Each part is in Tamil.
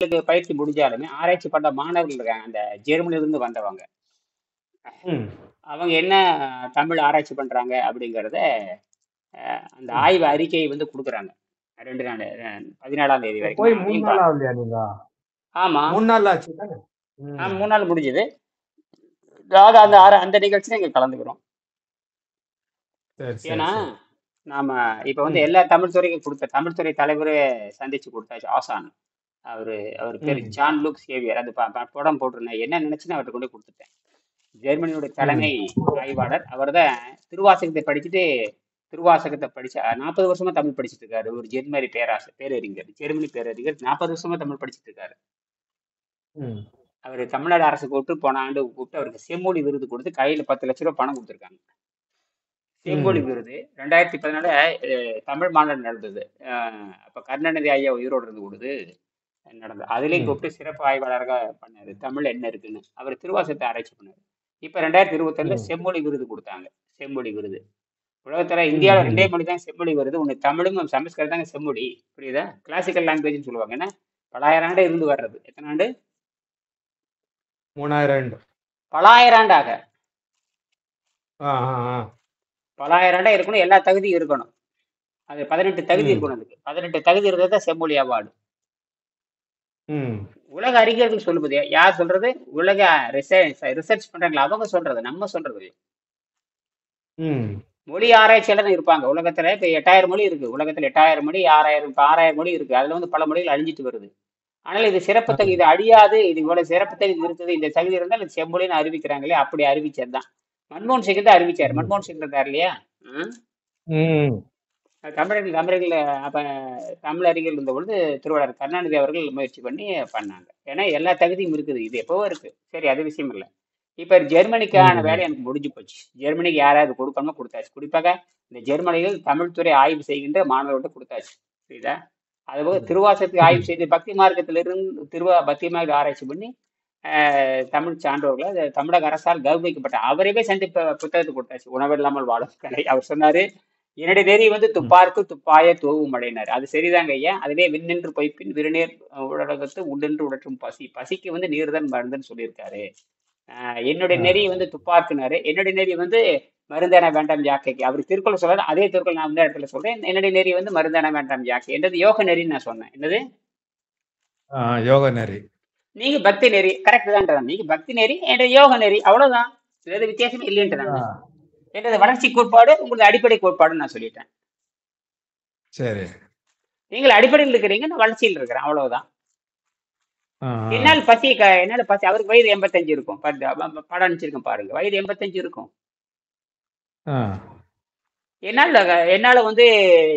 பயிற்சி முடிஞ்சாலுமே ஆராய்ச்சி பண்ண மாணவர்கள் இருக்காங்க. அந்த ஜெர்மனில இருந்து வந்தவங்க. ம். அவங்க என்ன தமிழ் ஆராய்ச்சி பண்றாங்க அப்படிங்கிறத அந்த ம். ஆய்வு அறிக்கையை வந்து குடுக்குறாங்க. 2 நாள் 17ஆம் தேதி வரைக்கும். போய் நான் 3 அதையும் நாள் ஆகலையா நீங்க? ஆமா. 3 நாள் ஆச்சு தானே? ம். 3 நாள் முடிஞ்சது. அதாவது அந்த ம். அந்த நிகழ்ச்சியில இங்க கலந்துக்கிறோம். சரி, சரி, ஏன்னா, சரி. நாம இப்ப வந்து ம். எல்லா தமிழ் துறைக்கும் குடுத்த தமிழ் துறை தலைவரே சந்திச்சு குடுத்தாச்சு. ஆசான். அவரு அவர் பேரு ம். John Luke Xavier. அது படம் போட்டிருந்தேன். என்ன நினைச்சுன்னு அவர்ட்ட கொண்டு போய் குடுத்துட்டேன். ஜெர்மனியோட ம். தலைமை ஆய்வாளர். அவர்தான் திருவாசகத்தை படிச்சுட்டு திருவாசகத்தை படிச்சு 40 வருஷமா தமிழ் படிச்சுட்டு இருக்காரு. ஒரு ஜெர்மனி பேரறிஞர். ஜெர்மனி பேரறிஞர் 40 வருஷமா தமிழ் படிச்சுட்டு இருக்காரு. ம். அவர் தமிழ்நாடு அரசு கூப்பிட்டு போன ஆண்டு கூப்பிட்டு அவருக்கு செம்மொழி விருது கொடுத்து கையில 10 லட்ச ரூபாய் பணம் கொடுத்துருக்காங்க. செம்மொழி ம். விருது 2014 தமிழ் மாநாடு நடந்தது. அப்ப கருணாநிதி ஐயா உயிரோடு இருந்து கொடுத்து நடந்தது. அதுலயும் ம். கூப்பிட்டு சிறப்பு ஆய்வாளராக பண்ணாரு. தமிழ் என்ன இருக்குன்னு அவர் திருவாசகத்தை ஆராய்ச்சி பண்ணாரு. இப்ப 2021 ம். செம்மொழி விருது கொடுத்தாங்க. செம்மொழி விருது. உலகத்துல ம். இந்தியாவில் 2 ம். மொழி தான் செம்மொழி வருது. ஒண்ணு தமிழும் சமஸ்கிருதம் தாங்க செம்மொழி. புரியுதா? கிளாசிக்கல் லாங்குவேஜ்னு சொல்லுவாங்க. ஏன்னா பலாயிரம் ஆண்டு இருந்து வர்றது. எத்தனை ஆண்டு? 3000. பலாயிரம் ஆண்டாக. ஆ, ஆ, ஆ. பலாயிரம் ஆண்டா இருக்கணும். எல்லா தகுதியும் இருக்கணும். அது 18 தகுதி ம். இருக்கணும் அதுக்கு. 18 தகுதி இருக்கிறது தான் செம்மொழி அவார்டு. ம். உலக அறிஞர்கள் சொல்லுவது யார் சொல்றது? உலக ரிசர்ச் பண்றாங்களா அவங்க சொல்றது, நம்ம சொல்றது இல்ல. ம். மொழி ஆராய்ச்சியாளர் இருப்பாங்க உலகத்துல. இப்ப 8000 மொழி இருக்கு. உலகத்துல 8000 மொழி 6000 மொழி இருக்கு. அதுல வந்து பல மொழிகள் அழிஞ்சிட்டு வருது. ஆனால் இது சிறப்பு ஆ. தகுதி, இது அழியாது, இது இவ்வளவு சிறப்பு தகுதி இருக்குது, இந்த தகுதி இருந்தால் இது செம்மொழின்னு அறிவிக்கிறாங்களே, அப்படி அறிவிச்சதுதான். மன்மோகன் சிங் தான் அறிவிச்சார். ம். மன்மோகன் சிங் இருந்தார் இல்லையா? ம். ம். தமிழர்கள் அப்ப தமிழ் அறிஞர்கள் இருந்த பொழுது திருவாளர் கருணாநிதி அவர்கள் முயற்சி பண்ணி பண்ணாங்க. ஏன்னா எல்லா தகுதியும் இருக்குது. இது எப்பவோ இருக்கு. சரி, அது விஷயம் இல்லை. இப்ப ஜெர்மனிக்கான ம். வேலை எனக்கு முடிஞ்சு போச்சு. ஜெர்மனிக்கு யாராவது கொடுக்கணுமோ கொடுத்தாச்சு. குறிப்பாக இந்த ஜெர்மனியில் தமிழ் துறை ஆய்வு செய்கின்ற மாணவர்கள்ட்ட கொடுத்தாச்சு. புரியுதா? அதுபோக ம். திருவாசகத்துக்கு ஆய்வு ம். செய்து பக்தி மார்க்கத்திலிருந்து பக்தி மார்க்க ஆராய்ச்சி பண்ணி தமிழ் சான்றோர்களை தமிழக அரசால் கௌரவிக்கப்பட்ட அவரையே சென்று புத்தகத்தை கொடுத்தாச்சு. உணவில்லாமல் வாழும் கலை. அவர் சொன்னாரு, என்னுடைய நெறி வந்து ம். துப்பார்க்கு துப்பாய தூவும் மழையினார். அது சரிதாங்க ஐயா. அதுவே விண்ணின்று பொய்ப்பின் விருநீர் உலகத்து உண்டென்று உடற்றும் பசி. பசிக்கு வந்து நீர் தான் மருந்துன்னு சொல்லியிருக்காரு. என்னுடைய ஆ. நெறி வந்து துப்பாக்குனாரு. என்னுடைய நெறி வந்து மருந்தான வேண்டாம் யாக்கைக்கு. அவர் திருக்குறள் சொல்றாரு. அதே திருக்குறள் நான் இந்த இடத்துல சொல்றேன். என்னுடைய நெறி வந்து மருந்தான வேண்டாம் யாக்கை. என்னது யோக நெறின்னு நான் சொன்னேன். என்னது? ஆ, யோக நெறி. நீங்க பக்தி நெறி கரெக்ட் தான். நீங்க பக்தி நெறி என்ற யோக நெறி அவ்வளவுதான். வேறு வித்தியாசமே இல்லைன்ட்டு ஆ. நான் என்னது வளர்ச்சி கோட்பாடு உங்களது அடிப்படை கோட்பாடுன்னு நான் சொல்லிட்டேன். சரி. நீங்கள் அடிப்படையில் இருக்கிறீங்க, நான் வளர்ச்சியில் இருக்கிறேன், அவ்வளவுதான். ஆ, ஆ. என்னால பசி அவருக்கு வயது 85 இருக்கும். படம் அனுப்பிச்சிருக்கேன் பாருங்க. வயது 85 இருக்கும். ஆ. என்னால என்னால வந்து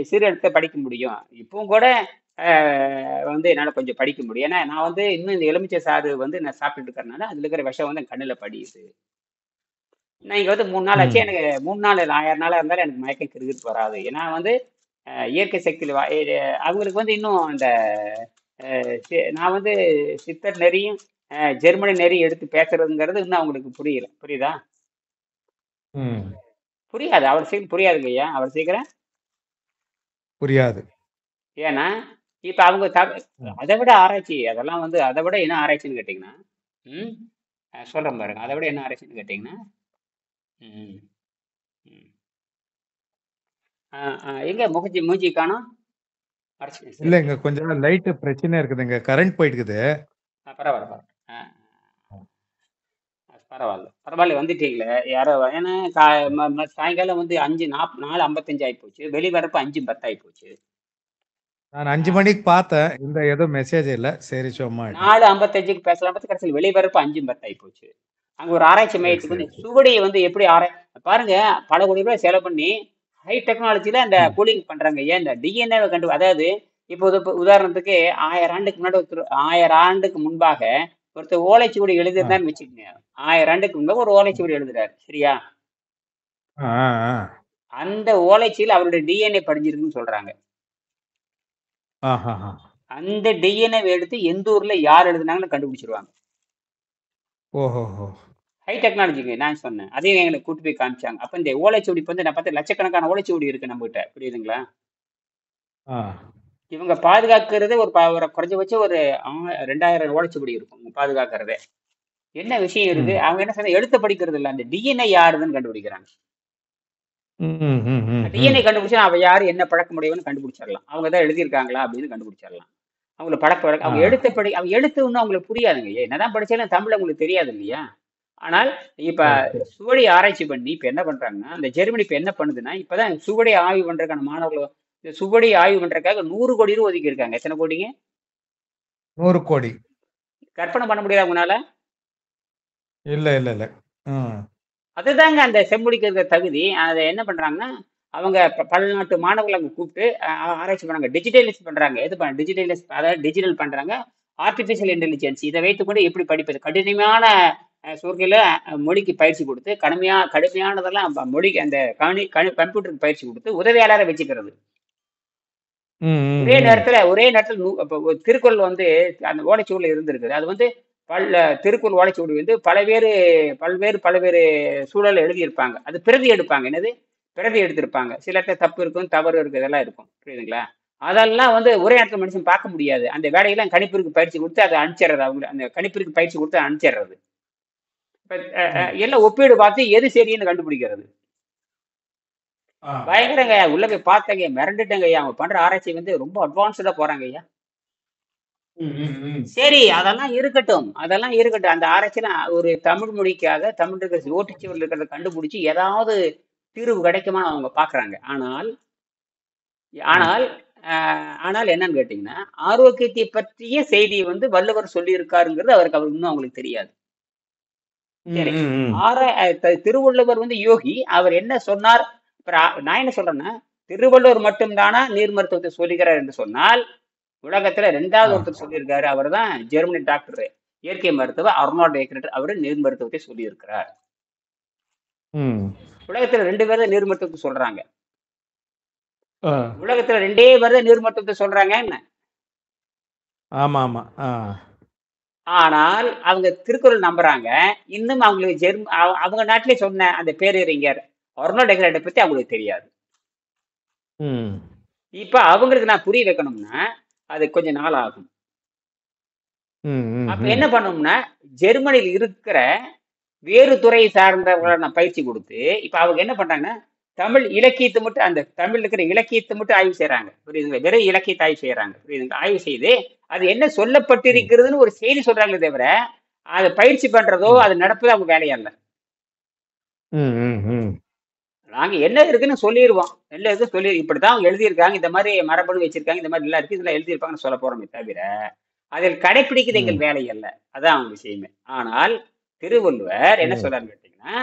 சிறு எழுத்தை படிக்க முடியும். இப்பவும் கூட வந்து என்னால கொஞ்சம் படிக்க முடியும். ஏன்னா நான் வந்து இன்னும் இந்த எலுமிச்சை சாறு வந்து நான் சாப்பிட்டுட்டு இருக்கிறதுனால அதுல இருக்கிற விஷம் வந்து என் கண்ணுல படியுது. நான் இங்க வந்து 3 நாள் ஆச்சு. ம். எனக்கு 3 நாள் 1000 நாளா இருந்தாலும் எனக்கு மயக்கம் கிருகிட்டு வராது. ஏன்னா வந்து இயற்கை சக்தியில அவங்களுக்கு வந்து இன்னும் அந்த நான் வந்து சித்தர் நெறியும் ஜெர்மனி நெறியும் எடுத்து பேசுறதுங்கிறது இன்னும் அவங்களுக்கு புரியல. புரியுதா? ம். புரியாது. அவர் சீக்கிரம் புரியாதுங்க ஐயா. அவர் சீக்கிரம். புரியாது. ஏன்னா இப்ப அவங்க ம். அதை விட ஆராய்ச்சி அதெல்லாம் வந்து அதை விட என்ன ஆராய்ச்சின்னு கேட்டீங்கன்னா, ம் சொல்றேன் பாருங்க. அதை விட என்ன ஆராய்ச்சின்னு கேட்டீங்கன்னா, ம் ம் எங்க மூஞ்சி காணோம். மறைச்சு சரி இல்ல, இங்க சரி. கொஞ்சம் லைட் பிரச்சனை இருக்குதுங்க. கரண்ட் போயிட்டு இருக்குது. பரவாயில்ல பரவாயில்ல. பரவாயில்ல பரவாயில்ல. வந்துட்டீங்களே யாரோ ஏன்னா சாயங்காலம் வந்து 4:55 ஆகி போச்சு. வெளிவரப்பு 5:10 ஆகி போச்சு. நான் 5 மணிக்கு பார்த்தேன். இந்த ஏதோ மெசேஜ் இல்ல. சரி, சும்மா ஆயிட்டேன். 4:55க்கு பேசலாம் பார்த்து கடைசியில் வெளிவரப்பு 5:10 ஆகி போச்சு. அங்க ஒரு ஆராய்ச்சி சரி, மையத்துக்கு சரி. வந்து சுவடியை வந்து எப்படி பாருங்க. பல கோடி ரூபாய் செலவு பண்ணி ஹை டெக்னாலஜில அந்த ம். கூலிங் பண்றாங்க. ஏன் இந்த டிஎன்ஏவை அதாவது இப்போ உதாரணத்துக்கு 1000 ஆண்டுக்கு முன்னாடி 1000 ஆண்டுக்கு முன்பாக ஒருத்தர் ஓலைச்சுவடி ஆ. எழுதிருந்தான்னு வச்சுக்கோங்க. 1000 ஆண்டுக்கு முன்பாக ஒரு ஓலைச்சுவடி எழுதுறாரு. சரியா? ஆ, ஆ, ஆ. அந்த ஓலைச்சுவடியில் அவருடைய டிஎன்ஏ படிஞ்சிருக்குன்னு சொல்றாங்க. ஆஹாஹா. அந்த டிஎன்ஏ எடுத்து எந்த ஊர்ல யார் எழுதுனாங்கன்னு கண்டுபிடிச்சிருவாங்க. ஓஹோஹோ! ஹை டெக்னாலஜிங்க நான் சொன்னேன். அதையும் எங்களுக்கு கூட்டு போய் காமிச்சாங்க. அப்ப இந்த ஓலைச்சுவடி வந்து நான் பார்த்து லட்சக்கணக்கான ஓலைச்சுவடி இருக்கு நம்ம கிட்ட. புரியுதுங்களா? ஆ. இவங்க பாதுகாக்கிறது ஒரு குறைஞ்சபட்சம் ஒரு 2000 ஓலைச்சுவடி இருக்கும் பாதுகாக்கிறதே. என்ன விஷயம் இருக்கு? ம். அவங்க என்ன செய்றாங்க, எழுத்த படிக்கிறது இல்ல. அந்த டிஎன்ஏ யாருதுன்னு கண்டுபிடிக்கிறாங்க. ம், ம், ம், டிஎன்ஏ ம். கண்டுபிடிச்சா அவ யாரு, என்ன பழக்கமுடையவன்னு கண்டுபிடிச்சிடலாம். அவங்க தான் எழுதியிருக்காங்களா அப்படின்னு கண்டுபிடிச்சிடலாம். அவங்கள பழக்கம் ஆ. அவங்க எழுத்து இன்னும் அவங்களுக்கு புரியாதுங்க. என்னதான் படிச்சாலும் தமிழ் அவங்களுக்கு தெரியாது இல்லையா? ஆனால் இப்ப சரி, சரி. சுவடி ஆராய்ச்சி பண்ணி இப்ப என்ன பண்றாங்கன்னா, அந்த ஜெர்மனி இப்ப என்ன பண்ணுதுன்னா, இப்பதான் சுவடி ஆய்வு பண்றதுக்கான மாணவர்கள் இந்த சுவடி ஆய்வு பண்றதுக்காக 100 கோடி ரூபா ஒதுக்கி இருக்காங்க. எத்தனை கோடிங்க? 100 கோடி. கற்பனை பண்ண முடியுதா உங்களால? இல்ல, இல்ல, இல்ல. ம். அதுதாங்க அந்த செம்மொழிக்கு இருக்கிற தகுதி. அத என்ன பண்றாங்கன்னா, அவங்க பல்நாட்டு மாணவர்கள அங்க கூப்பிட்டு ஆராய்ச்சி பண்ணாங்க. டிஜிட்டலைஸ் பண்றாங்க. எது டிஜிட்டலைஸ் அதாவது டிஜிட்டல் பண்றாங்க. ஆர்டிபிஷியல் இன்டெலிஜென்ஸ் இத வைத்துக்கொண்டு எப்படி படிப்பது? கடினமான சூழ்நிலையில மொழிக்கு பயிற்சி குடுத்து, கடுமையானதெல்லாம் மொழிக்கு அந்த கம்ப்யூட்டருக்கு பயிற்சி குடுத்து, உதவியாளர வச்சுக்கிறது. ம், ம், ம். ஒரே நேரத்துல இப்ப ஒரு திருக்குறள் வந்து அந்த ஓலைச்சுவடில இருந்திருக்குது. அது வந்து திருக்குறள் ஓலைச்சுவடி வந்து பல்வேறு சூழல்ல எழுதியிருப்பாங்க. அது பிரதி எடுப்பாங்க. என்னது? பிரதி எடுத்திருப்பாங்க. சில இடத்துல தப்பு இருக்கும், தவறு இருக்கும், இதெல்லாம் இருக்கும். புரியுதுங்களா? அதெல்லாம் வந்து ஒரே நேரத்துல மனுஷன் பார்க்க முடியாது. அந்த வேலையெல்லாம் கணிப்பிற்கு பயிற்சி குடுத்து அத அனுப்பிச்சிடுறது. அவங்க அந்த கணிப்பிற்கு பயிற்சி குடுத்து அனுப்பிச்சிடுறது. இப்ப ம். எல்லாம் ஒப்பீடு பார்த்து எது சரின்னு கண்டுபிடிக்கிறது. ஆ. பயங்கரங்கய்யா. உள்ள போய் பார்த்தேங்க, மிரண்டுட்டேங்கய்யா. அவங்க பண்ற ஆராய்ச்சி வந்து ரொம்ப அட்வான்ஸ்டா போறாங்கய்யா. ம், ம், ம். சரி, அதெல்லாம் இருக்கட்டும். அதெல்லாம் இருக்கட்டும். அந்த ஆராய்ச்சியில ஒரு தமிழ் மொழிக்காக தமிழ் இருக்கிற ஓட்டுச்சுவடில இருக்கிறத கண்டுபிடிச்சு ஏதாவது தீர்வு கிடைக்குமான்னு அவங்க பார்க்குறாங்க. ஆனால் ம். ஆனால் ஆனால் என்னன்னு கேட்டீங்கன்னா, ஆரோக்கியத்தை பற்றிய செய்திய வந்து வள்ளுவர் சொல்லியிருக்காருங்கிறது அவருக்கு இன்னும் அவங்களுக்கு தெரியாது. ம், சரி. ம், ம். திருவள்ளுவர் வந்து யோகி. அவர் என்ன சொன்னார்? நான் என்ன சொல்றேன்னா, திருவள்ளுவர் மட்டும் தானா நீர் மருத்துவத்தை சொல்லுகிறார் என்று சொன்னால், உலகத்துல 2வது ஆ. ஒருத்தர் சொல்லியிருக்காரு. அவர்தான் ஜெர்மனி டாக்டர். இயற்கை மருத்துவர் அர்னால்ட் எக்ரட். அவரு நீர் மருத்துவத்தை சொல்லியிருக்கிறார். ம். உலகத்துல 2 பேர் தான் நீர் மருத்துவத்தை சொல்றாங்க. ஆ. உலகத்துல 2 பேர் தான் நீர் மருத்துவத்தை சொல்றாங்க என்ன? ஆமாமா. ஆ. ஆனால் அவங்க திருக்குறள் நம்புறாங்க. இன்னும் அவங்களுக்கு அவங்க நாட்டிலே சொன்ன அந்த பேரறிஞர் அர்னால்ட் எக்ரட்ட பத்தி அவங்களுக்கு தெரியாது. ம். இப்ப அவங்களுக்கு நான் புரிய வைக்கணும்னா, அது கொஞ்சம் நாள் ஆகும். ம், ம், அப்ப என்ன ம். பண்ணணும்னா, ஜெர்மனியில் இருக்கிற வேறு துறை சார்ந்தவர்கள நான் பயிற்சி குடுத்து, இப்ப அவங்க என்ன பண்றாங்கன்னா, தமிழ் இலக்கியத்த மட்டும் அந்த தமிழ்ல இருக்கிற இலக்கியத்த மட்டும் ஆய்வு செய்றாங்க. புரியுதுங்களா? வெறும் இலக்கியத்த ஆய்வு செய்றாங்க. புரியுதுங்களா? ஆய்வு செய்து, அது என்ன ம். சொல்லப்பட்டிருக்கிறதுன்னு ஒரு செய்தி சொல்றாங்களே தவிர, அத பயிற்சி பண்றதோ, ம். அது நடப்பதோ அவங்க வேலையா இல்ல. ம், ம், ம். நாங்க என்ன இருக்குன்னு சொல்லிருவோம். என்ன இருக்குன்னு இப்படித்தான் அவங்க எழுதியிருக்காங்க. இந்த மாரி மரபணு வச்சிருக்காங்க. இந்த மாரி எல்லாம் இருக்கு. இதெல்லாம் எழுதியிருப்பாங்கன்னு சொல்லப் போறோமே தவிர, அதில் கடைப்பிடிக்கிறது எங்கள் ம். வேலை அல்ல. அதான் அவங்க விஷயமே. ஆனால் திருவள்ளுவர் என்ன ம். சொல்றாருன்னு கேட்டீங்கன்னா,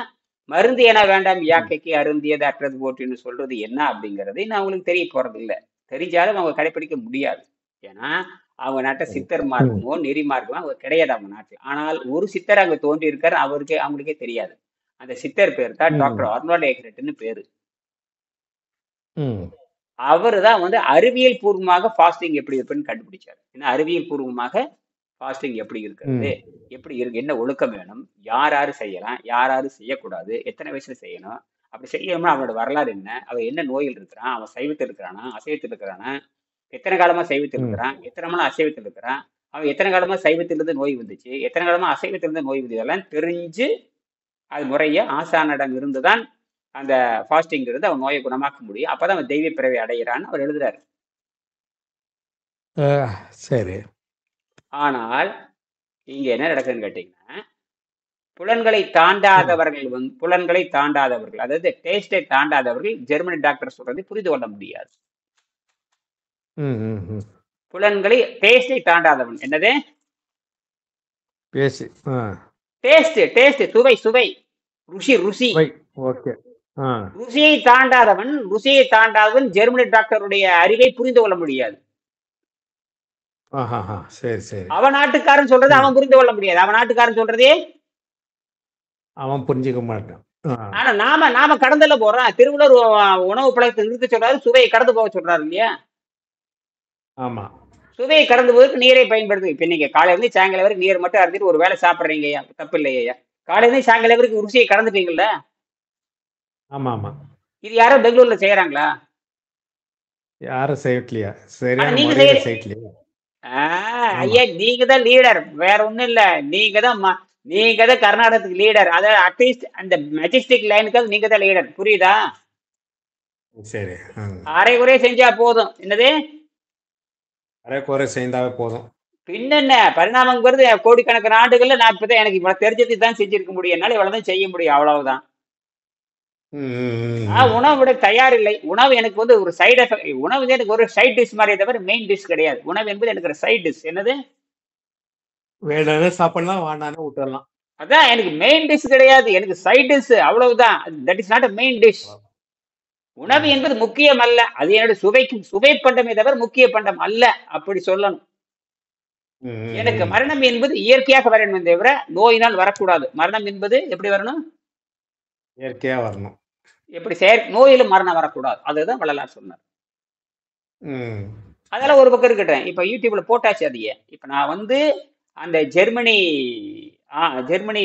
"மருந்து என வேண்டாம் ம். யாக்கைக்கு அருந்தியது அற்றது போற்றின்னு" சொல்றது என்ன அப்படிங்கிறது இன்னும் அவங்களுக்கு தெரிய போறது இல்ல. தெரிஞ்சாலும் அவங்க கடைப்பிடிக்க முடியாது. ஏன்னா, அவங்க நாட்டுல சரி. சித்தர் ம். மார்க்கமோ, நெறி மார்க்கமோ அங்க கிடையாது அவங்க நாட்டுல. ஆனால் ஒரு சித்தர் அங்க தோன்றியிருக்காரு. அவங்களுக்கே தெரியாது. அந்த சித்தர் பேர் தான் டாக்டர் ம். அர்னால்ட் எக்ரட்ன்னு பேரு. ம். அவரு தான் வந்து அறிவியல் பூர்வமாக ஃபாஸ்டிங் எப்படி இருக்குன்னு கண்டுபிடிச்சாரு. ஏன்னா அறிவியல் பூர்வமாக ஃபாஸ்டிங் எப்படி இருக்கிறது? ம். எப்படி இருக்கு? என்ன ஒழுக்கம் வேணும்? யார் யாரு செய்யலாம்? யார் யாரு செய்யக்கூடாது? எத்தனை வயசுல செய்யணும்? அப்படி செய்யணும்னா அவனோட வரலாறு என்ன? அவன் என்ன நோயில் இருக்கிறான்? அவன் சைவத்தில் இருக்கிறானா? அசைவத்தில் இருக்கிறானா? எத்தனை காலமா சைவத்தில் ம். இருக்கிறான்? எத்தனை நாளா அசைவத்தில் இருக்கிறான்? அவன் எத்தனை காலமா சைவத்திலிருந்து நோய் வந்துச்சு? எத்தனை காலமா அசைவத்திலிருந்து நோய் வந்து இதெல்லாம் தெரிஞ்சு அது முறைய ஆசானிடம் இருந்து தான் அந்த ஃபாஸ்டிங்கிறது அவன் நோயை குணமாக்க முடியும். அப்பதான் அவன் தெய்வ பிறவி அடைகிறான்னு அவர் எழுதுறாரு. ஆ. சரி. ஆனால் இங்க என்ன நடக்குதுன்னு கேட்டீங்கன்னா, ம். புலன்களை தாண்டாதவர்கள், அதாவது டேஸ்டை தாண்டாதவர்கள் ஜெர்மனி டாக்டர் சொல்றதை புரிந்து கொள்ள முடியாது. ம். ம். ம். டேஸ்டை தாண்டாதவன் என்னது? பேசி. ஆ. டேஸ்ட் சுவை, ருசி. வை. ஓகே. ஆ. ருசியை தாண்டாதவன் ஜெர்மனி டாக்டருடைய அறிவை புரிந்து கொள்ள முடியாது. ஆஹாஹா! சரி, சரி. அவன் நாட்டுக்காரன் சொல்றதை ம். அவன் புரிந்து கொள்ள முடியாது. அவன் நாட்டுக்காரன் சொல்றதே அவன் புரிஞ்சுக்க மாட்டான். ஆ. ஆனா நாம கடந்துல போறோம். திருவள்ளுவர் உணவு பழக்கத்தை நிறுத்த சொல்றாரு, சுவையை கடந்து போக சொல்றாரு இல்லையா? ஆமா. சுவையை கடந்து போவதற்கு நீரை பயன்படுத்து. இப்ப நீங்க காலையில இருந்து சாயங்காலம் வரைக்கும் நீர் மட்டும் அருந்திட்டு ஒரு வேளை சாப்பிடுறீங்கய்யா, தப்பு இல்லையா? காலையில இருந்து சாயங்காலம் வரைக்கும் ருசியை கடந்துட்டீங்கல்ல? ஆமாமா. இது யாரோ பெங்களூர்ல செய்யறாங்களா? யாரும் செய்யட்லையா? ஆனா சரியான நீங்க முறையில செய்ய செய்யட்லையா? ஐயா, ஆமா. நீங்க தான் லீடர், வேற ஒண்ணும் இல்ல. நீங்க தான் நீங்க தான் கர்நாடகத்துக்கு லீடர். அதாவது அட்லீஸ்ட் அந்த மெஜஸ்டிக் லைனுக்கு நீங்க தான் லீடர், புரியுதா? சரி. அரை குறைய செஞ்சா போதும். என்னது? அரைகுறை செய்தாவே போதும். பின்னென்ன பரிணாமங்கிறது கோடிக்கணக்கான ஆண்டுகள்ல நான் இப்பதான் எனக்கு இவ்வளவு தெரிஞ்சது தான் செஞ்சிருக்க முடியும். என்னால இவ்வளவுதான் செய்ய முடியும், அவ்வளவுதான். ம், ம், ம், ம். உணவு விட தயார் இல்லை. உணவு எனக்கு வந்து ஒரு சைடு எஃபெக்ட். உணவு வந்து எனக்கு ஒரு சைட் டிஷ் மாதிரி தவிர மெயின் டிஷ் கிடையாது. உணவு என்பது எனக்கு ஒரு சைட் டிஷ். என்னது? வேணும்னா சாப்பிடலாம், வேண்டாம்னா விட்டுறலாம். அதான் எனக்கு மெயின் டிஷ் கிடையாது, எனக்கு சைட் டிஷ், அவ்வளவுதான். That is not a main dish. உணவு ம், என்பது முக்கியம் அல்ல, அது என்னோட சுவை பண்டமே தவிர முக்கிய பண்டம் அல்ல, அப்படி சொல்லணும். ம், ம், எனக்கு ம். மரணம் என்பது இயற்கையாக வரணும் தவிர நோயினால் வரக்கூடாது. மரணம் என்பது எப்படி வரணும்? இயற்கையா வரணும். எப்படி நோயிலும் மரணம் வரக்கூடாது, அதுதான் வள்ளலார் சொன்னார். ம். அதெல்லாம் ஒரு பக்கம் இருக்கட்டும். இப்ப யூடியூப்ல போட்டாச்சு அதையே. இப்ப நான் வந்து அந்த ஜெர்மனி ஜெர்மனி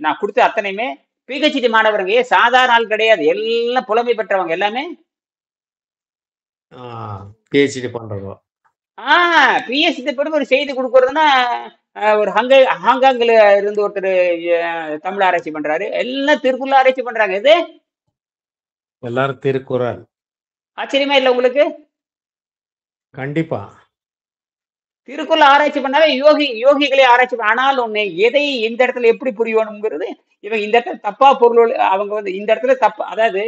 நான் கொடுத்த அத்தனையுமே பிஹெச்டி மாணவருங்க, சாதாரண ஆள் கிடையாது, எல்லாம் புலமை பெற்றவங்க எல்லாமே. பிஹெச்டி பண்றதோ. பிஎஸ்சி படி ஒரு செய்தி கொடுக்கறதுன்னா, ஒரு ஹாங்காங்ல இருந்து ஒருத்தர் தமிழ் ஆராய்ச்சி பண்றாரு, எல்லாம் திருக்குறள் ஆராய்ச்சி பண்றாங்க. இது எல்லாரும் திருக்குறள். ஆச்சரியமா இல்ல உங்களுக்கு? கண்டிப்பா. திருக்குறள் ஆராய்ச்சி பண்ணாலே யோகிகளை ஆராய்ச்சி ஆனால் ஒண்ணு, எதை இந்த இடத்துல எப்படி புரியணுங்கிறது. இவங்க இந்த இடத்துல தப்பா பொருள், அவங்க வந்து இந்த இடத்துல தப்பு, அதாவது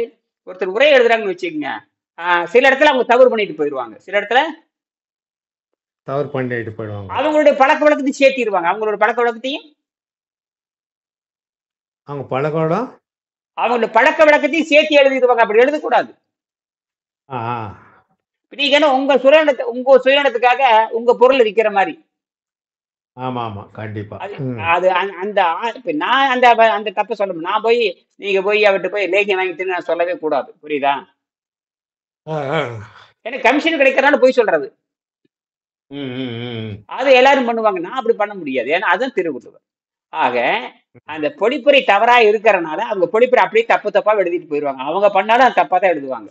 ஒருத்தர் உரை எழுதுறாங்கன்னு வச்சுக்கோங்க, சில இடத்துல அவங்க தவறு பண்ணிட்டு போயிடுவாங்க, சில இடத்துல தவறு பண்ணிட்டு போயிடுவாங்க. அவங்களுடைய பழக்க வழக்கத்தையும் சேர்த்திடுவாங்க. அவங்களோட பழக்க வழக்கத்தையும் அவங்க பழக்கம். அவங்களோட பழக்க வழக்கத்தையும் சேர்த்து எழுதிடுவாங்க. அப்படி எழுதக்கூடாது. நீங்க என்ன உங்க சுயநலத்துக்காக உங்க பொருள் விற்கிற மாதிரி. ஆமா ஆமா கண்டிப்பா. அது அந்த இப்ப நான் அந்த அந்த தப்ப சொல்ல, நான் போய் நீங்க போய் அவர்கிட்ட போய் லேகியம் வாங்கிட்டு நான் சொல்லவே கூடாது, புரியுதா? எனக்கு கமிஷன் கிடைக்கிறனால போய் சொல்றது. அது எல்லாரும் பண்ணுவாங்க, நான் அப்படி பண்ண முடியாது. ஏன்னா அதுதான் திருவள்ளுவர். ஆக அந்த பொழிப்புரை தவறா இருக்கிறனால அவங்க பொழிப்புரை அப்படியே தப்பு தப்பா எழுதிட்டு போயிடுவாங்க. அவங்க பண்ணாலும் தப்பா தான் எழுதுவாங்க.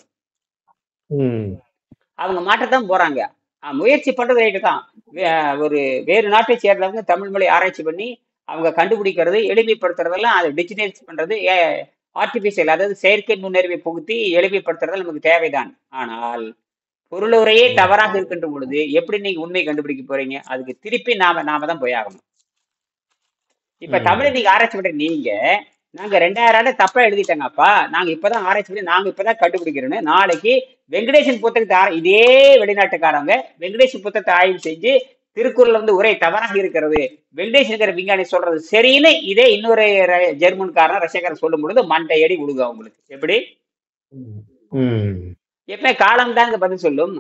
அவங்க மாற்றத்தான் போறாங்க. முயற்சி பண்றது ரைட்டு தான். ஒரு வேறு நாட்டை சேர்ந்தவங்க தமிழ் மொழி ஆராய்ச்சி பண்ணி அவங்க கண்டுபிடிக்கிறது, எளிமைப்படுத்துறதெல்லாம், அதை டிஜிட்டலைஸ் பண்றது, ஆர்டிபிஷியல், அதாவது செயற்கை நுண்ணறிவை புகுத்தி எளிமைப்படுத்துறது நமக்கு தேவைதான். ஆனால் பொருளுரையே தவறாக இருக்கின்ற பொழுது எப்படி நீங்க உண்மை கண்டுபிடிக்க போறீங்க? அதுக்கு திருப்பி நாம தான் போய் ஆகணும். இப்ப தமிழை நீங்க ஆராய்ச்சி பண்ற நீங்க, நாங்க 2000 ஆண்டு தப்பா எழுதிட்டாங்கப்பா, நாங்க இப்பதான் ஆராய்ச்சி பண்ணி நாங்க இப்பதான் கண்டுபிடிக்கிறோன்னு நாளைக்கு வெங்கடேசன் புத்தகத்தை இதே வெளிநாட்டுக்காரங்க வெங்கடேசன் புத்தகத்தை ஆய்வு செஞ்சு திருக்குறள் வந்து உரை தவறாக இருக்கிறது, வெங்கடேசன் விஞ்ஞானி சொல்றது சரின்னு இதே இன்னொரு ஜெர்மன்காரன் ரஷ்யக்காரன் சொல்லும் பொழுது மண்டையடி விழுகு அவங்களுக்கு. எப்படி? எப்ப காலம் தான் பதில் சொல்லும்.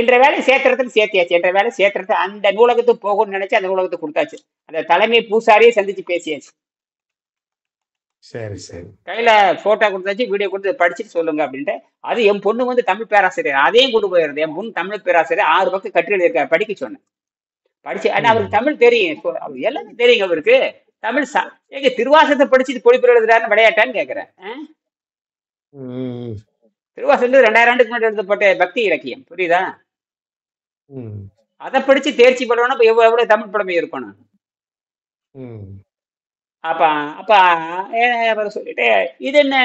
என்ற வேலை சேத்திரத்துக்கு சேர்த்தியாச்சு, என்ற வேலை சேத்திரத்தை அந்த நூலகத்துக்கு போகணும்னு நினைச்சு அந்த நூலகத்துக்கு கொடுத்தாச்சு. அந்த தலைமை பூசாரியை சந்திச்சு பேசியாச்சு. சரி சரி. கையில போட்டோ கொடுத்தாச்சு, வீடியோ கொடுத்து படிச்சுட்டு சொல்லுங்க அப்படின்ட்டு. அது என் பொண்ணு வந்து தமிழ் பேராசிரியர், அதையும் கொண்டு போயிருது. என் பொண்ணு தமிழ் பேராசிரியர் 6 பக்கம் கட்டுரை எழுதியிருக்காரு, படிக்க சொன்னேன். படிச்சு ஆனா அவருக்கு தமிழ் தெரியும், எல்லாமே தெரியுங்க அவருக்கு தமிழ். எங்க திருவாசகத்தை படிச்சுட்டு பொழிப்பு எழுதுறாருன்னு விளையாட்டான்னு கேக்குறேன். திருவாசகம் 2000 ஆண்டுக்கு முன்னாடி எழுதப்பட்ட பக்தி இலக்கியம், புரியுதா? அதை படிச்சு தேர்ச்சி படுறோம்னா எவ்வளவு தமிழ் புலமை இருக்கணும். அப்ப சொல்லிட்டு இது என்ன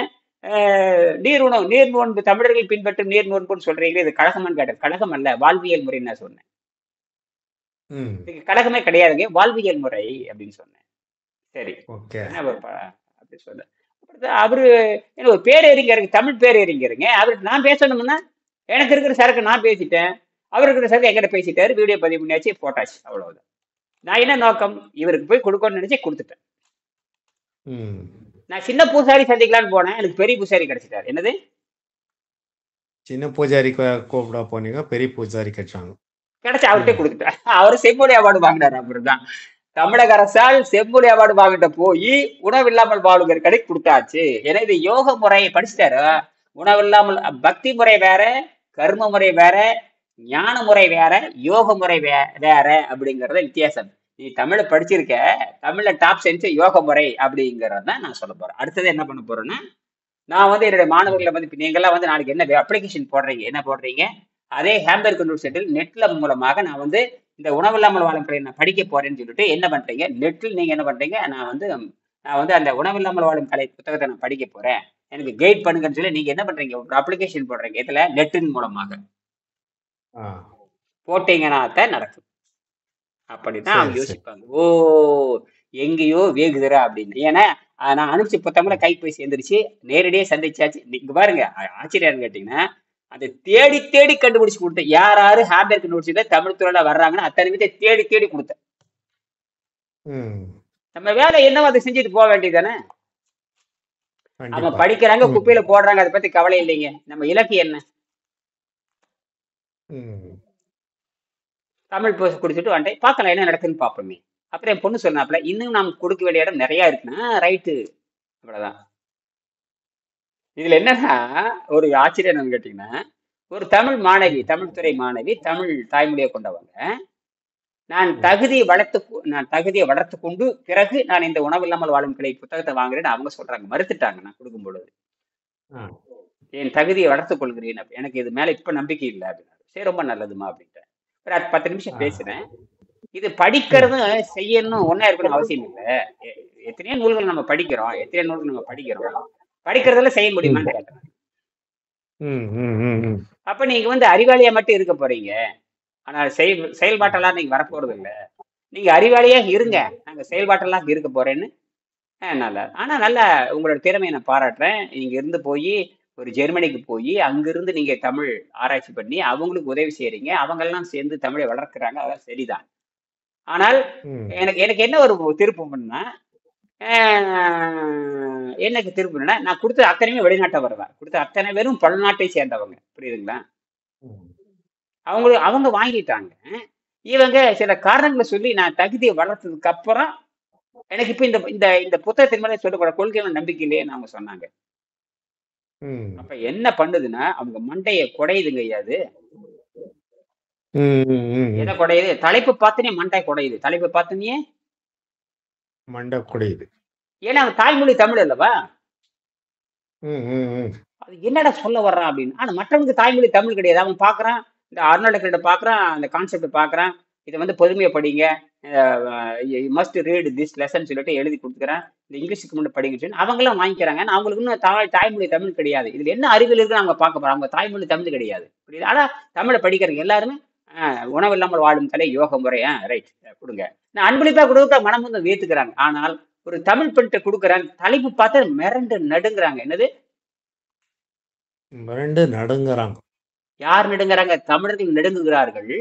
நீர் நோன்பு, தமிழர்கள் பின்பற்றும் நீர் நோன்புன்னு சொல்றீங்களே, இது கழகம்னு கேட்டேன். கழகம் அல்ல, வாழ்வியல் முறை நான் சொன்னேன். கழகமே கிடையாதுங்க, வாழ்வியல் முறை அப்படின்னு சொன்னேன். சரி அப்படி சொல்ல அவரு என்ன ஒரு பேரறிஞருங்க, தமிழ் பேரறிஞருங்க, அவருக்கு நான் பேசணும்னா எனக்கு இருக்கிற சரக்கு நான் பேசிட்டேன், அவர் இருக்கிற சரக்கு எங்கிட்ட பேசிட்டாரு, வீடியோ பதிவு பண்ணியாச்சு, போட்டாச்சு, அவ்வளவுதான். நான் என்ன நோக்கம், இவருக்கு போய் கொடுக்கணும்னு நினைச்சு கொடுத்துட்டேன். நான் சின்ன பூசாரி சந்திக்கலான்னு போனேன், எனக்கு பெரிய பூசாரி கிடைச்சிட்டாரு. என்னது? சின்ன பூஜாரி கூப்பிட போனீங்க, பெரிய பூஜாரி கிடைச்சாங்க. கிடைச்சா அவர்கிட்ட கொடுத்துட்டேன். அவரு செம்மொழி அவார்டு வாங்கினாரு. அப்புறம் தான் தமிழக அரசால் செம்மொழி அவார்டு வாங்கிட்ட போய் உணவில்லாமல் வாழுங்கிற கடை கொடுத்தாச்சு. ஏன்னா இது யோக முறையை படிச்சுட்டாரு. உணவில்லாமல் பக்தி முறை வேற, கர்ம முறை வேற, ஞான முறை வேற, யோக முறை வேற அப்படிங்கறத வித்தியாசம். நீ தமிழை படிச்சிருக்க, தமிழ்ல டாப் சயின்ஸ் யோக முறை அப்படிங்கறத நான் சொல்ல போறேன். அடுத்தது என்ன பண்ண போறேன்னா, நான் வந்து என்னுடைய ம். மாணவர்களை வந்து இப்ப நீங்கெல்லாம் வந்து நாளைக்கு என்ன அப்ளிகேஷன் போடுறீங்க, என்ன போடுறீங்க? அதே ஹேம்பர்க் நூல் செட்டில் நெட்ல மூலமாக நான் வந்து இந்த உணவில்லாமல் வாழும் கலை நான் படிக்க போறேன்னு சொல்லிட்டு என்ன பண்றீங்க? நெட்ல நீங்க என்ன பண்றீங்க? நான் வந்து அந்த உணவில்லாமல் வாழும் கலை புத்தகத்தை நான் படிக்க போறேன். எனக்கு கைட் பண்ணுங்கன்னு சொல்லி நீங்க என்ன பண்றீங்க? ஒரு அப்ளிகேஷன் போடுறீங்க. இதுல நெட்டின் மூலமாக ஆ. போட்டீங்கன்னா தான் நடக்கும். அப்படிதான் அவங்க சரி, சரி. யோசிப்பாங்க. ஓ! எங்கேயோ வேகுதுடா அப்படின்னு. ஏன்னா, நான் அனுப்பிச்ச புத்தகம்ல ம். கைக்கு போய் சேர்ந்துருச்சு. நேரடியா சந்திச்சாச்சு. இங்க பாருங்க ஆச்சரியம் என்னன்னு கேட்டீங்கன்னா, அதை தேடி தேடி கண்டுபிடிச்சு குடுத்தேன். யார் யாரு ஹேம்பர்க் யூனிவர்சிட்டில தமிழ் துறையில வர்றாங்கன்னு அத்தனை பேத்தையும் தேடி தேடி குடுத்தேன். ம். நம்ம வேலை என்னவோ அதை செஞ்சுட்டு போ வேண்டியது தானே. அவங்க கண்டிப்பா. படிக்கிறாங்க, ம். குப்பையில போடுறாங்க. அதை பத்தி கவலை இல்லைங்க. நம்ம இலக்கு என்ன? ம். தமிழ் குடிச்சிட்டு வந்துட்டேன். பார்க்கலாம் என்ன நடக்குதுன்னு பார்ப்போமே. அப்புறம் என் பொண்ணு சொன்னாப்ல, இன்னும் நாம் கொடுக்க வேண்டிய இடம் நிறைய இருக்குன்னா, ரைட்டு. அவ்வளவுதான். இதுல என்னன்னா, ஒரு ஆச்சரியம் என்னன்னு கேட்டீங்கன்னா, ஒரு தமிழ் மாணவி, ம். தமிழ் துறை மாணவி, தமிழ் தாய்மொழியை கொண்டவங்க. ம். நான் தகுதியை வளர்த்து கொண்டு பிறகு நான் இந்த உணவில்லாமல் வாழும் கிளை புத்தகத்தை வாங்குறேன்னு அவங்க சொல்றாங்க. மறுத்துட்டாங்க நான் கொடுக்கும் பொழுது. ஆ. என் தகுதியை வளர்த்துக் கொள்கிறேன். எனக்கு இது மேல இப்ப நம்பிக்கை இல்லை அப்படின்னாரு. சரி ரொம்ப நல்லதுமா அப்படின்ட்டேன். ஒரு 10 நிமிஷம் ஆ. பேசுனேன். இது ம். படிக்கிறதும் செய்யணும் ஒண்ணா இருக்கணும்னு அவசியம் இல்லை. எத்தனையோ நூல்கள் நம்ம படிக்கிறோம். எத்தனையோ நூல்கள் நம்ம படிக்கிறோம். படிக்கிறதெல்லாம் செய்ய ம். முடியுமான்னு கேட்டேன். ம். ம். ம். ம். அப்ப நீங்க வந்து அறிவாளியா மட்டும் இருக்க போறீங்க. ஆனா செயல்பாட்டெல்லாம் நீங்க வரப்போறது இல்ல. நீங்க அறிவாளியா இருங்க. நாங்க செயல்பாட்டெல்லாம் இருக்க போறேன்னு நல்லா. ஆனா நல்லா உங்களோட திறமையை நான் பாராட்டுறேன். நீங்க இருந்து போய் ஒரு ஜெர்மனிக்கு போய் அங்கிருந்து நீங்க தமிழ் ஆராய்ச்சி பண்ணி அவங்களுக்கு உதவி செய்றீங்க. அவங்கெல்லாம் சேர்ந்து தமிழை வளர்க்குறாங்க. அதெல்லாம் சரிதான். ஆனால் ம். எனக்கு எனக்கு என்ன ஒரு திருப்பம்ன்னா, அ எனக்கு திருப்பம்ன்னா, நான் குடுத்த அத்தனையுமே வெளிநாட்டவர் தான். குடுத்த அத்தனை பேரும் பல்நாட்டை சேர்ந்தவங்க. புரியுதுங்களா? ம். அவங்க வாங்கிட்டாங்க. இவங்க சில காரணங்கள சொல்லி நான் தகுதிய வளர்த்ததுக்கு அப்புறம், எனக்கு இப்ப இந்த இந்த இந்த புத்தகத்தின் மேல சொல்லக்கூட கொள்கையில நம்பிக்கை இல்லையேன்னு அவங்க சொன்னாங்க. ம். அப்ப என்ன பண்ணுதுன்னா, அவங்க மண்டைய குடையுதுங்கய்யா அது. ம். ம். ம். எத ம். குடையுது? தலைப்பு பார்த்தோனே மண்டை குடையுது. தலைப்பு பார்த்தோனயே மண்ட குடையுது. ஏன்னா அவன் தாய்மொழி தமிழ் அல்லவா? ம். ம். ம். அது என்னடா சொல்ல வர்றான் அப்படின்னு. ஆனா மற்றவனுக்கு தாய்மொழி தமிழ் கிடையாது. அவன் பார்க்குறான், இந்த அர்னால்டு பார்க்குறான், அந்த கான்செப்ட் பார்க்குறான். இத வந்து பொறுமையா படிங்க. You must read this lesson சொல்லிட்டு எழுதி குடுத்துக்கிறேன். இந்த இங்கிலீஷ்க்கு மட்டும் படிங்கன்னு சொல்லி அவங்கலாம் வாங்கிக்கிறாங்க. ஆனா அவங்களுக்கு இன்னும் தாய்மொழி தமிழ் கிடையாது. இதுல என்ன அறிவியல் இருக்குன்னு அவங்க பார்க்க போறாங்க. அவங்க தாய்மொழி தமிழ் கிடையாது. புரியுதா? ஆனா தமிழ படிக்கிறவங்க எல்லாருமே உணவில்லாமல் வாழும் கலை யோக முறை. ரைட் குடுங்க. நான் அன்பளிப்பா குடுத்தா மனம் வந்து ஏத்துக்கிறாங்க. ஆனால் ஒரு தமிழ் பெண்கிட்ட குடுக்குறேன். தலைப்பு பார்த்தா மிரண்டு நடுங்குறாங்க. என்னது? மிரண்டு நடுங்குறாங்க. யார் நடுங்குறாங்க? தமிழர்கள் நடுங்குகிறார்கள்.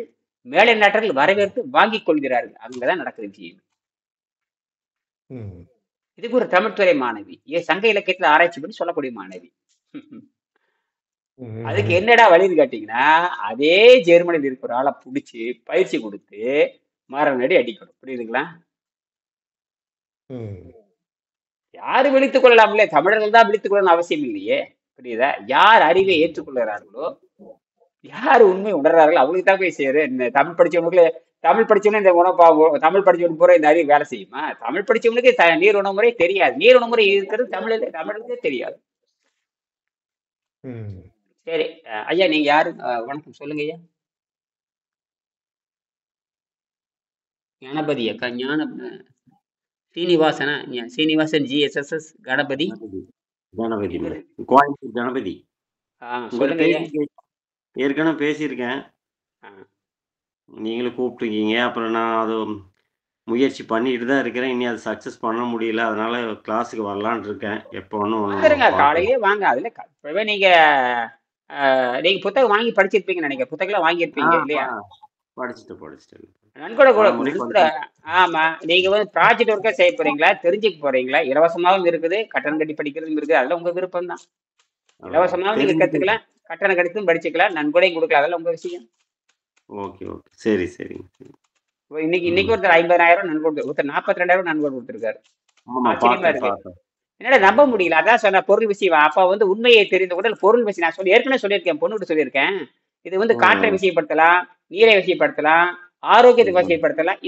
மேலை நாட்டர்கள் வரவேற்று வாங்கிக் கொள்கிறார்கள். அங்கதான் நடக்குது விஷயம். ம். இதுக்கு ஒரு தமிழ்துறை மாணவி. சங்க இலக்கியத்துல ஆராய்ச்சி பண்ணி சொல்லக்கூடிய மாணவி. ம். அதுக்கு ம். என்னடா வழின்னு கேட்டீங்கன்னா, அதே ஜெர்மனில இருக்கிற ஒரு ஆள புடிச்சு பயிற்சி குடுத்து, மரணஅடி அடிக்கணும். புரியுதுங்களா? ம். யாரு விழித்துக் கொள்ளலாம்ல. தமிழர்கள் தான் விழித்துக் கொள்ளணும்னு அவசியம் இல்லையே. புரியுதா? யார் அறிவை ம். ஏற்றுக்கொள்கிறார்களோ, யார் உண்மை உணர்றார்களோ அவங்களுக்கு தான் போய் சேரும். இந்த தமிழ் படிச்சவனுக்கு இந்த தமிழ் படிச்சவனுக்கு பூரா இந்த அறிவு வேலை செய்யுமா? தமிழ் படிச்சவனுக்கு நீர் உணவுமுறை தெரியாது. நீர் உணவுமுறை இருக்கிறது தமிழுக்கே தெரியாது. ம். சரி. ஐயா நீங்க யாரு? வணக்கம் சொல்லுங்க ஐயா. கணபதி அக்கா சீனிவாசனா? சீனிவாசன் ஜிஎஸ்எஸ்எஸ் கணபதி. கணபதி. கணபதிம்மா. இவரு கோயம்புத்தூர் கணபதி. உங்கள்ட்ட சொல்லுங்க ஐயா. ஏற்கனவே பேசியிருக்கேன். ஆ, நீங்களும் கூப்பிட்டுருக்கீங்க. அப்புறம் நான் அது முயற்சி பண்ணிட்டு தான் இருக்கிறேன். இனி அது சக்ஸஸ் பண்ண முடியல. அதனால கிளாஸுக்கு வரலான்னு இருக்கேன். எப்போன்னு வந்துருங்க பார்க்கலாம். காலையிலேயே வாங்க. இப்பவே நீங்க புத்தகம் வாங்கி படிச்சிருப்பீங்கன்னு நினைக்கிறேன். புத்தகம் ஆ வாங்கியிருப்பீங்க இல்லையா? படிச்சுட்டேன். நன்கொட கூட பல முறை நன்கொட. படிச்சிருக்கேன். ஆமா. நீங்க வந்து ப்ராஜெக்ட் ஒர்க்கா செய்ய போறீங்களா? தெரிஞ்சுக்க போறீங்களா? இலவசமாவும் இருக்குது, கட்டணம் கட்டி படிக்கிறதும் இருக்குது. அதெல்லாம் உங்க விருப்பம் தான். இலவசமாவும் நீங்க தெரிஞ்சுட்டு கத்துக்கலாம், கட்டணம் கட்டியும் படிச்சுக்கலாம், நன்கொடையும் கொடுக்கலாம். அதெல்லாம் உங்க விஷயம். ஓகே. சரிங்க. இன்னைக்கு இன்னைக்கு ம். ஒருத்தர் 50,000 நன்கொடை, ஒருத்தர் 42,000 நன்கொடை கொடுத்திருக்காரு. ஆமா, ஆச்சரியமா இருக்கு. பார்த்தேன். என்னடா நம்ப முடியல. அதான் சொன்ன பொருள் விஷயம். அப்ப வந்து உண்மையை தெரிந்து கொண்டு பொருள் விஷயம் நான் ஏற்கனவே சொல்லியிருக்கேன். பொண்ணுகிட்ட சொல்லியிருக்கேன். இது வந்து காற்றை ம். விஷயப்படுத்தலாம், நீரை விஷயப்படுத்தலாம், ஆரோக்கியத்தை ம். வசியப்படுத்தலாம்.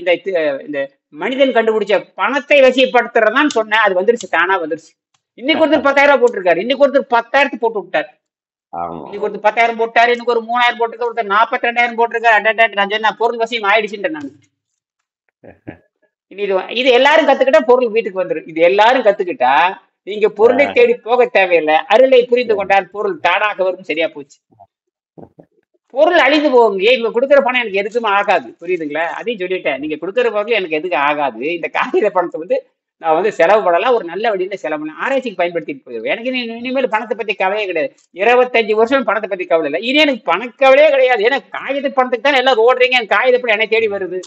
இந்த மனிதன் கண்டுபிடிச்ச பணத்தை வசியப்படுத்துறதான்னு சொன்னேன். அது வந்துருச்சு, தானா வந்துருச்சு. இன்னைக்கு ஒருத்தர் 10,000 போட்டிருக்காரு, இன்னைக்கு ஒருத்தர் 10,000 போட்டு விட்டாரு, ஆமா. இன்னைக்கு ஒருத்தர் 10,000 போட்டாரு, இன்னைக்கு ஒரு 3,000 போட்டிருக்காரு, ஒருத்தர் 42,000 போட்டிருக்காரு. நான் சொன்ன பொருள் வசியம் ஆயிடுச்சுட்டேன் நான். இனி இது எல்லாரும் கத்துக்கிட்டா பொருள் வீட்டுக்கு வந்துடும். இது எல்லாரும் கத்துக்கிட்டா நீங்க பொருளை தேடி போக தேவையில்லை. அருளை புரிந்து கொண்டால் பொருள் தானாக வரும். சரியா போச்சு. பொருள் அழிந்து போகுங்க. இவங்க கொடுக்குற பணம் எனக்கு எதுக்குமே ஆகாது. புரியுதுங்களா? அதையும் சொல்லிட்டேன். நீங்க கொடுக்குற பொருள் எனக்கு எதுக்கு ஆகாது. இந்த காகித பணத்தை வந்து நான் வந்து செலவு பண்ணலாம், ஒரு நல்ல வழியில செலவு பண்ணலாம், ஆராய்ச்சிக்கு பயன்படுத்திட்டு போயிடுவேன். எனக்கு இனிமேல் பணத்தை பத்தி கவலையே கிடையாது. 25 வருஷம் பணத்தை பத்தி கவலை இல்லை. இனி எனக்கு பணக்கவலையே கிடையாது. ஏன்னா காகித பணத்துக்கு தான் எல்லாம் ஓடுறீங்க. எனக்கு காகிதப்படி என்னை தேடி வருது.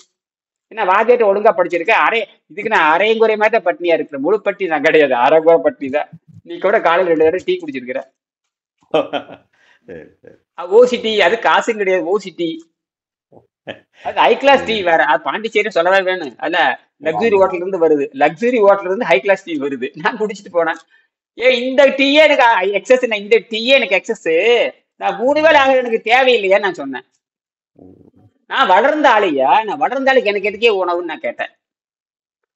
ஏன்னா வாத்தியாட்ட ஒழுங்கா படிச்சிருக்கேன். இதுக்கு நான் அரையங்குறை மாதிரி தான் பட்னியா இருக்கிறேன். முழு பட்டி நான் கிடையாது, அரைகுறை பட்டி தான். நீ கூட காலையில் 2 தடவை டீ குடிச்சிருக்கிறேன். ஓசிட்டி அது காசும் கிடையாது. ஓசிட்டி அது ஹை கிளாஸ் டீ வேற. அது பாண்டிச்சேரி சொல்லவே வேணும். அதுல லக்ஸுரி ஹோட்டல் இருந்து வருது, லக்ஸுரி ஹோட்டல் இருந்து ஹை கிளாஸ் டீ வருது. நான் குடிச்சிட்டு போனேன். இந்த டீயே எனக்கு எக்ஸஸ், இந்த டீயே எனக்கு எக்ஸஸ். நான் 3 வேளை ஆக எனக்கு தேவையில்லையா நான் சொன்னேன். நான் வளர்ந்த ஆளையா, நான் வளர்ந்த ஆளுக்கு எனக்கு எதுக்கே உணவுன்னு நான் கேட்டேன்.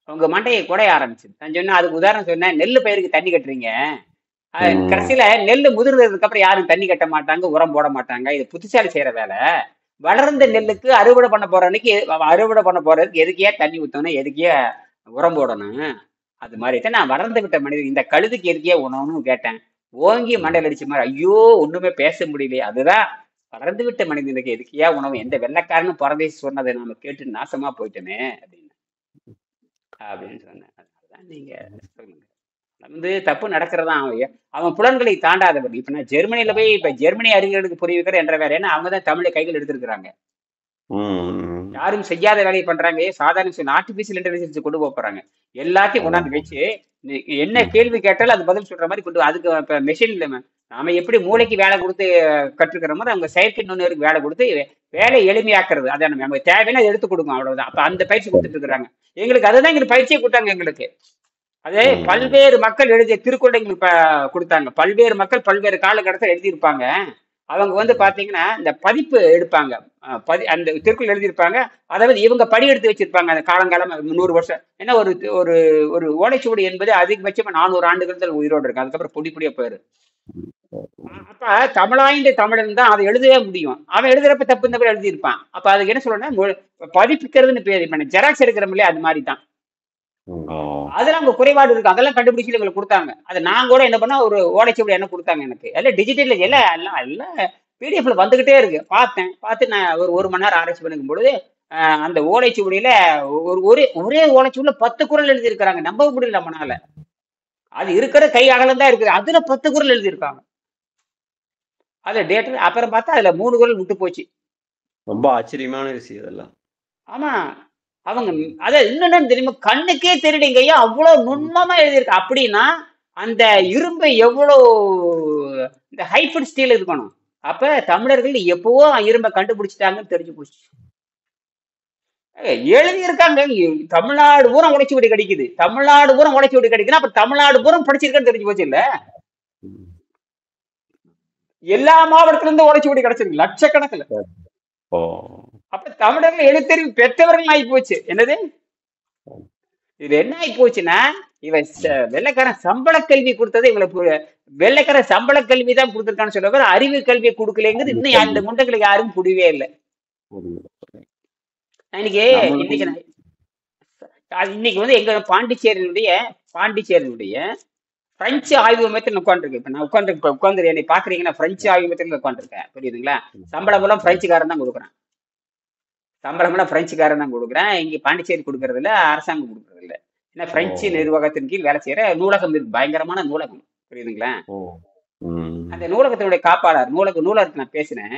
உங்க மண்டையை குடைய ஆரம்பிச்சு. நான் சொன்னேன், அதுக்கு உதாரணம் சொன்னேன், நெல்லு பயிருக்கு தண்ணி கட்டுறீங்க, கடைசியில நெல்லு முதிர்ந்ததுக்கு அப்புறம் யாரும் தண்ணி கட்ட மாட்டாங்க, உரம் போட மாட்டாங்க. இது புத்திசாலி செய்யற வேலை. வளர்ந்த நெல்லுக்கு அறுவடை பண்ண போற அன்னைக்கு அறுவடை பண்ண போறதுக்கு எதுக்கே தண்ணி ஊற்றணும், எதுக்கே உரம் போடணும். அது மாதிரி தான் நான் வளர்ந்து விட்ட மனிதன் இந்த கழுதுக்கு எதுக்கே உணவுன்னு கேட்டேன். ஓங்கி மண்டையில் அடிச்ச மாதிரி, ஐயோ ஒண்ணுமே பேச முடியலையே. அதுதான் வளர்ந்து விட்ட மனிதனுக்கு எதுக்கியா உணவு, எந்த வெள்ளைக்காரனும் பரதேசி சொன்னதை நம்ம கேட்டு நாசமா போயிட்டோமே அப்படின்னு சொன்னேன். அதனாலதான் நீங்க சொல்லுங்க, வந்து தப்பு நடக்கிறதா. அவன் புலன்களை தாண்டாதவர். இப்ப நான் ஜெர்மனியில போய் இப்ப ஜெர்மனி அறிஞர்களுக்கு புரிய வைக்கிற என்ற வேற, ஏன்னா அவங்க தான் தமிழை கைகள் எடுத்திருக்கிறாங்க. யாரும் செய்யாத வேலையை பண்றாங்க. சாதாரண ஆர்டிபிஷியல் இன்டெலிஜென்ஸ் கொண்டு போறாங்க. எல்லாத்தையும் கொண்டாந்து வச்சு என்ன கேள்வி கேட்டாலும் அது பதில் சொல்ற மாதிரி கொண்டு. அதுக்கு இப்ப மெஷின் இல்லாம நாம எப்படி மூளைக்கு வேலை கொடுத்து கற்றுக்கிற மாதிரி அவங்க செயற்கை நுண்ணறிவுக்கு வேலை கொடுத்து வேலை எளிமையாக்குறது. அதை நம்ம தேவையான எடுத்து கொடுக்கும், அவ்வளவுதான். அப்ப அந்த பயிற்சி கொடுத்துட்டு இருக்கிறாங்க எங்களுக்கு. அதுதான் எங்களுக்கு பயிற்சியை கொடுத்தாங்க எங்களுக்கு. அதே பல்வேறு மக்கள் எழுதிய திருக்குறளை எங்களுக்கு கொடுத்தாங்க. பல்வேறு மக்கள் பல்வேறு காலகட்டத்தில் எழுதியிருப்பாங்க. அவங்க வந்து பாத்தீங்கன்னா இந்த பதிப்பு எடுப்பாங்க, அந்த திருக்குறள் எழுதியிருப்பாங்க. அதாவது இவங்க படி எடுத்து வச்சிருப்பாங்க அந்த காலங்காலம் 100 வருஷம். ஏன்னா ஒரு ஒரு ஒரு ஓலைச்சுவடி என்பது அதிகபட்சமா 400 ஆண்டுகள் உயிரோடு இருக்கு. அதுக்கப்புறம் பொடி பொடியா போயிரு. அப்ப தமிழாய்ந்த தமிழன் தான் அதை எழுதவே முடியும். அவன் எழுதுறப்ப தப்பு இந்த மாதிரி எழுதியிருப்பான். அப்ப அதுக்கு என்ன சொல்லணும்னா பதிப்பிக்கிறதுன்னு பேர். இப்ப ஜெராக்ஸ் எடுக்கிறோம் இல்லையா, அது மாதிரி தான். அதெல்லாம் அவங்க குறைபாடு இருக்கு. அதெல்லாம் கண்டுபிடிச்சு எங்களுக்கு கொடுத்தாங்க. அதை நான் கூட என்ன பண்ணா ஒரு ஓலைச்சுவடி என்ன கொடுத்தாங்க எனக்கு. எல்லாம் டிஜிட்டல் எல்லாம் பிடிஎஃப்ல வந்துகிட்டே இருக்கு. பார்த்து நான் ஒரு மணி நேரம் ஆராய்ச்சி பண்ணிக்கும் பொழுது அந்த ஓலைச்சுவடியில ஒரே ஓலைச்சுவடியில 10 குறள் எழுதி இருக்கிறாங்க. நம்ப முடியல நம்மனால. அது இருக்கிற கை அகலம் தான் இருக்குது. அதுல 10 குறள் எழுதியிருக்காங்க. அதுல டேட். அப்புறம் பார்த்தா அதுல 3 குறள் விட்டு போச்சு. ரொம்ப ஆச்சரியமான விஷயம் இதெல்லாம். ஆமா, அவங்க அத இன்னொன்னு தெரியுமா, கண்ணுக்கே தெரியுங்க ஐயா, அவ்வளவு நுண்மமா எழுதியிருக்கு. அப்படின்னா அந்த இரும்பை எவ்வளவு இந்த ஹைஃபைட் ஸ்டீல் இருக்கணும். அப்ப தமிழர்கள் எப்பவோ இரும்பை கண்டுபிடிச்சிட்டாங்கன்னு தெரிஞ்சு போச்சு. எழுதியிருக்காங்க. தமிழ்நாடு பூரா உடைச்சுவடி கிடைக்குது, தமிழ்நாடு பூரா உடைச்சுவடி கிடைக்குதுன்னா அப்ப தமிழ்நாடு பூரா படிச்சிருக்கான்னு தெரிஞ்சு போச்சு. இல்ல எல்லா மாவட்டத்துல இருந்து உடைச்சுவடி கிடைச்சிருக்கு லட்சக்கணக்கில். அப்ப தமிழர்கள் எழுத்தறிவு பெற்றவர்கள் ஆகி போச்சு. என்னது இது என்ன ஆகி போச்சுன்னா, இவன் வெள்ளைக்காரன் சம்பள கல்வி கொடுத்தது இவங்களுக்கு. வெள்ளைக்காரன் சம்பள கல்வி தான் கொடுத்துருக்கான்னு சொல்ல, அறிவு கல்வியை கொடுக்கலங்கிறது இன்னும் அந்த முண்டைகளுக்கு யாரும் புரியவே இல்லை. இன்னைக்கு வந்து எங்க பாண்டிச்சேரியினுடைய பிரெஞ்சு ஆய்வு மையத்தில் உட்காந்துருக்கு. இப்ப நான் உட்காந்து என்னை பாக்குறீங்கன்னா பிரெஞ்சு ஆய்வு மையத்தில் உட்காந்துருக்கேன். புரியுதுங்களா? சம்பளம் எல்லாம் பிரெஞ்சுக்காரன் தான் கொடுக்குறேன். இங்க பாண்டிச்சேரி கொடுக்கறது இல்ல, அரசாங்கம் கொடுக்கறது இல்ல. ஏன்னா பிரெஞ்சு நிர்வாகத்தின் கீழ் வேலை செய்யற நூலகம் இருக்கு, பயங்கரமான நூலகம். புரியுதுங்களா? அந்த நூலகத்தினுடைய காப்பாளர் நூலகத்தை நான் பேசினேன்.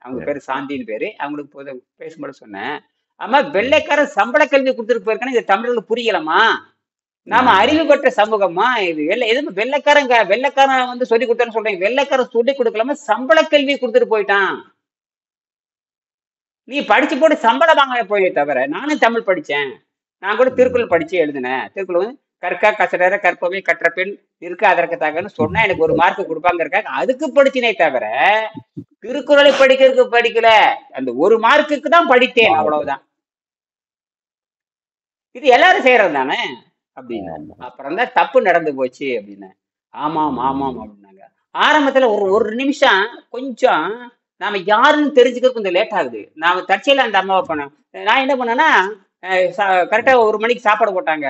அவங்க பேரு சாந்தின்னு பேரு. அவங்களுக்கு பேசும்போது சொன்னேன், ஆமா வெள்ளைக்காரன் சம்பள கல்வி கொடுத்துட்டு போயிருக்கானே, இது தமிழர்களுக்கு புரியலமா? நாம அறிவு பெற்ற சமூகமா இது? எதுவும் வெள்ளைக்காரன் வந்து சொல்லி கொடுத்தான்னு சொல்றீங்க. வெள்ளைக்காரன் சொல்லி கொடுக்கலாமா, சம்பள கல்வி கொடுத்துட்டு போயிட்டான். நீ படிச்சு போட்டு சம்பளம் வாங்க போயே தவிர. நானும் தமிழ் படிச்சேன். நான் கூட திருக்குறள் படிச்சு எழுதினேன். திருக்குறள் வந்து கற்கா கசடர கற்பவை கற்ற பெண் இருக்க அதற்கத்தாகன்னு சொன்னா எனக்கு 1 மார்க் கொடுப்பாங்க இருக்காங்க. அதுக்கு படிச்சினே தவிர திருக்குறளை படிக்கிறதுக்கு படிக்கல. அந்த 1 மார்க்குக்கு தான் படித்தேன், அவ்வளவுதான். இது எல்லாரும் செய்யறது தானே. அப்படின்னு. ஆமா. அப்புறம் தான் தப்பு நடந்து போச்சு அப்படின்னு. ஆமாம் ஆமாம் அப்படின்னாங்க. ஆரம்பத்துல ஒரு ஒரு நிமிஷம் கொஞ்சம் நாம யாருன்னு தெரிஞ்சுக்கிறது கொஞ்சம் லேட் ஆகுது. நாம தற்செயலா அந்த அம்மாவை பண்ணேன். நான் என்ன பண்ணேன்னா கரெக்டா 1 மணிக்கு சாப்பாடு போட்டாங்க.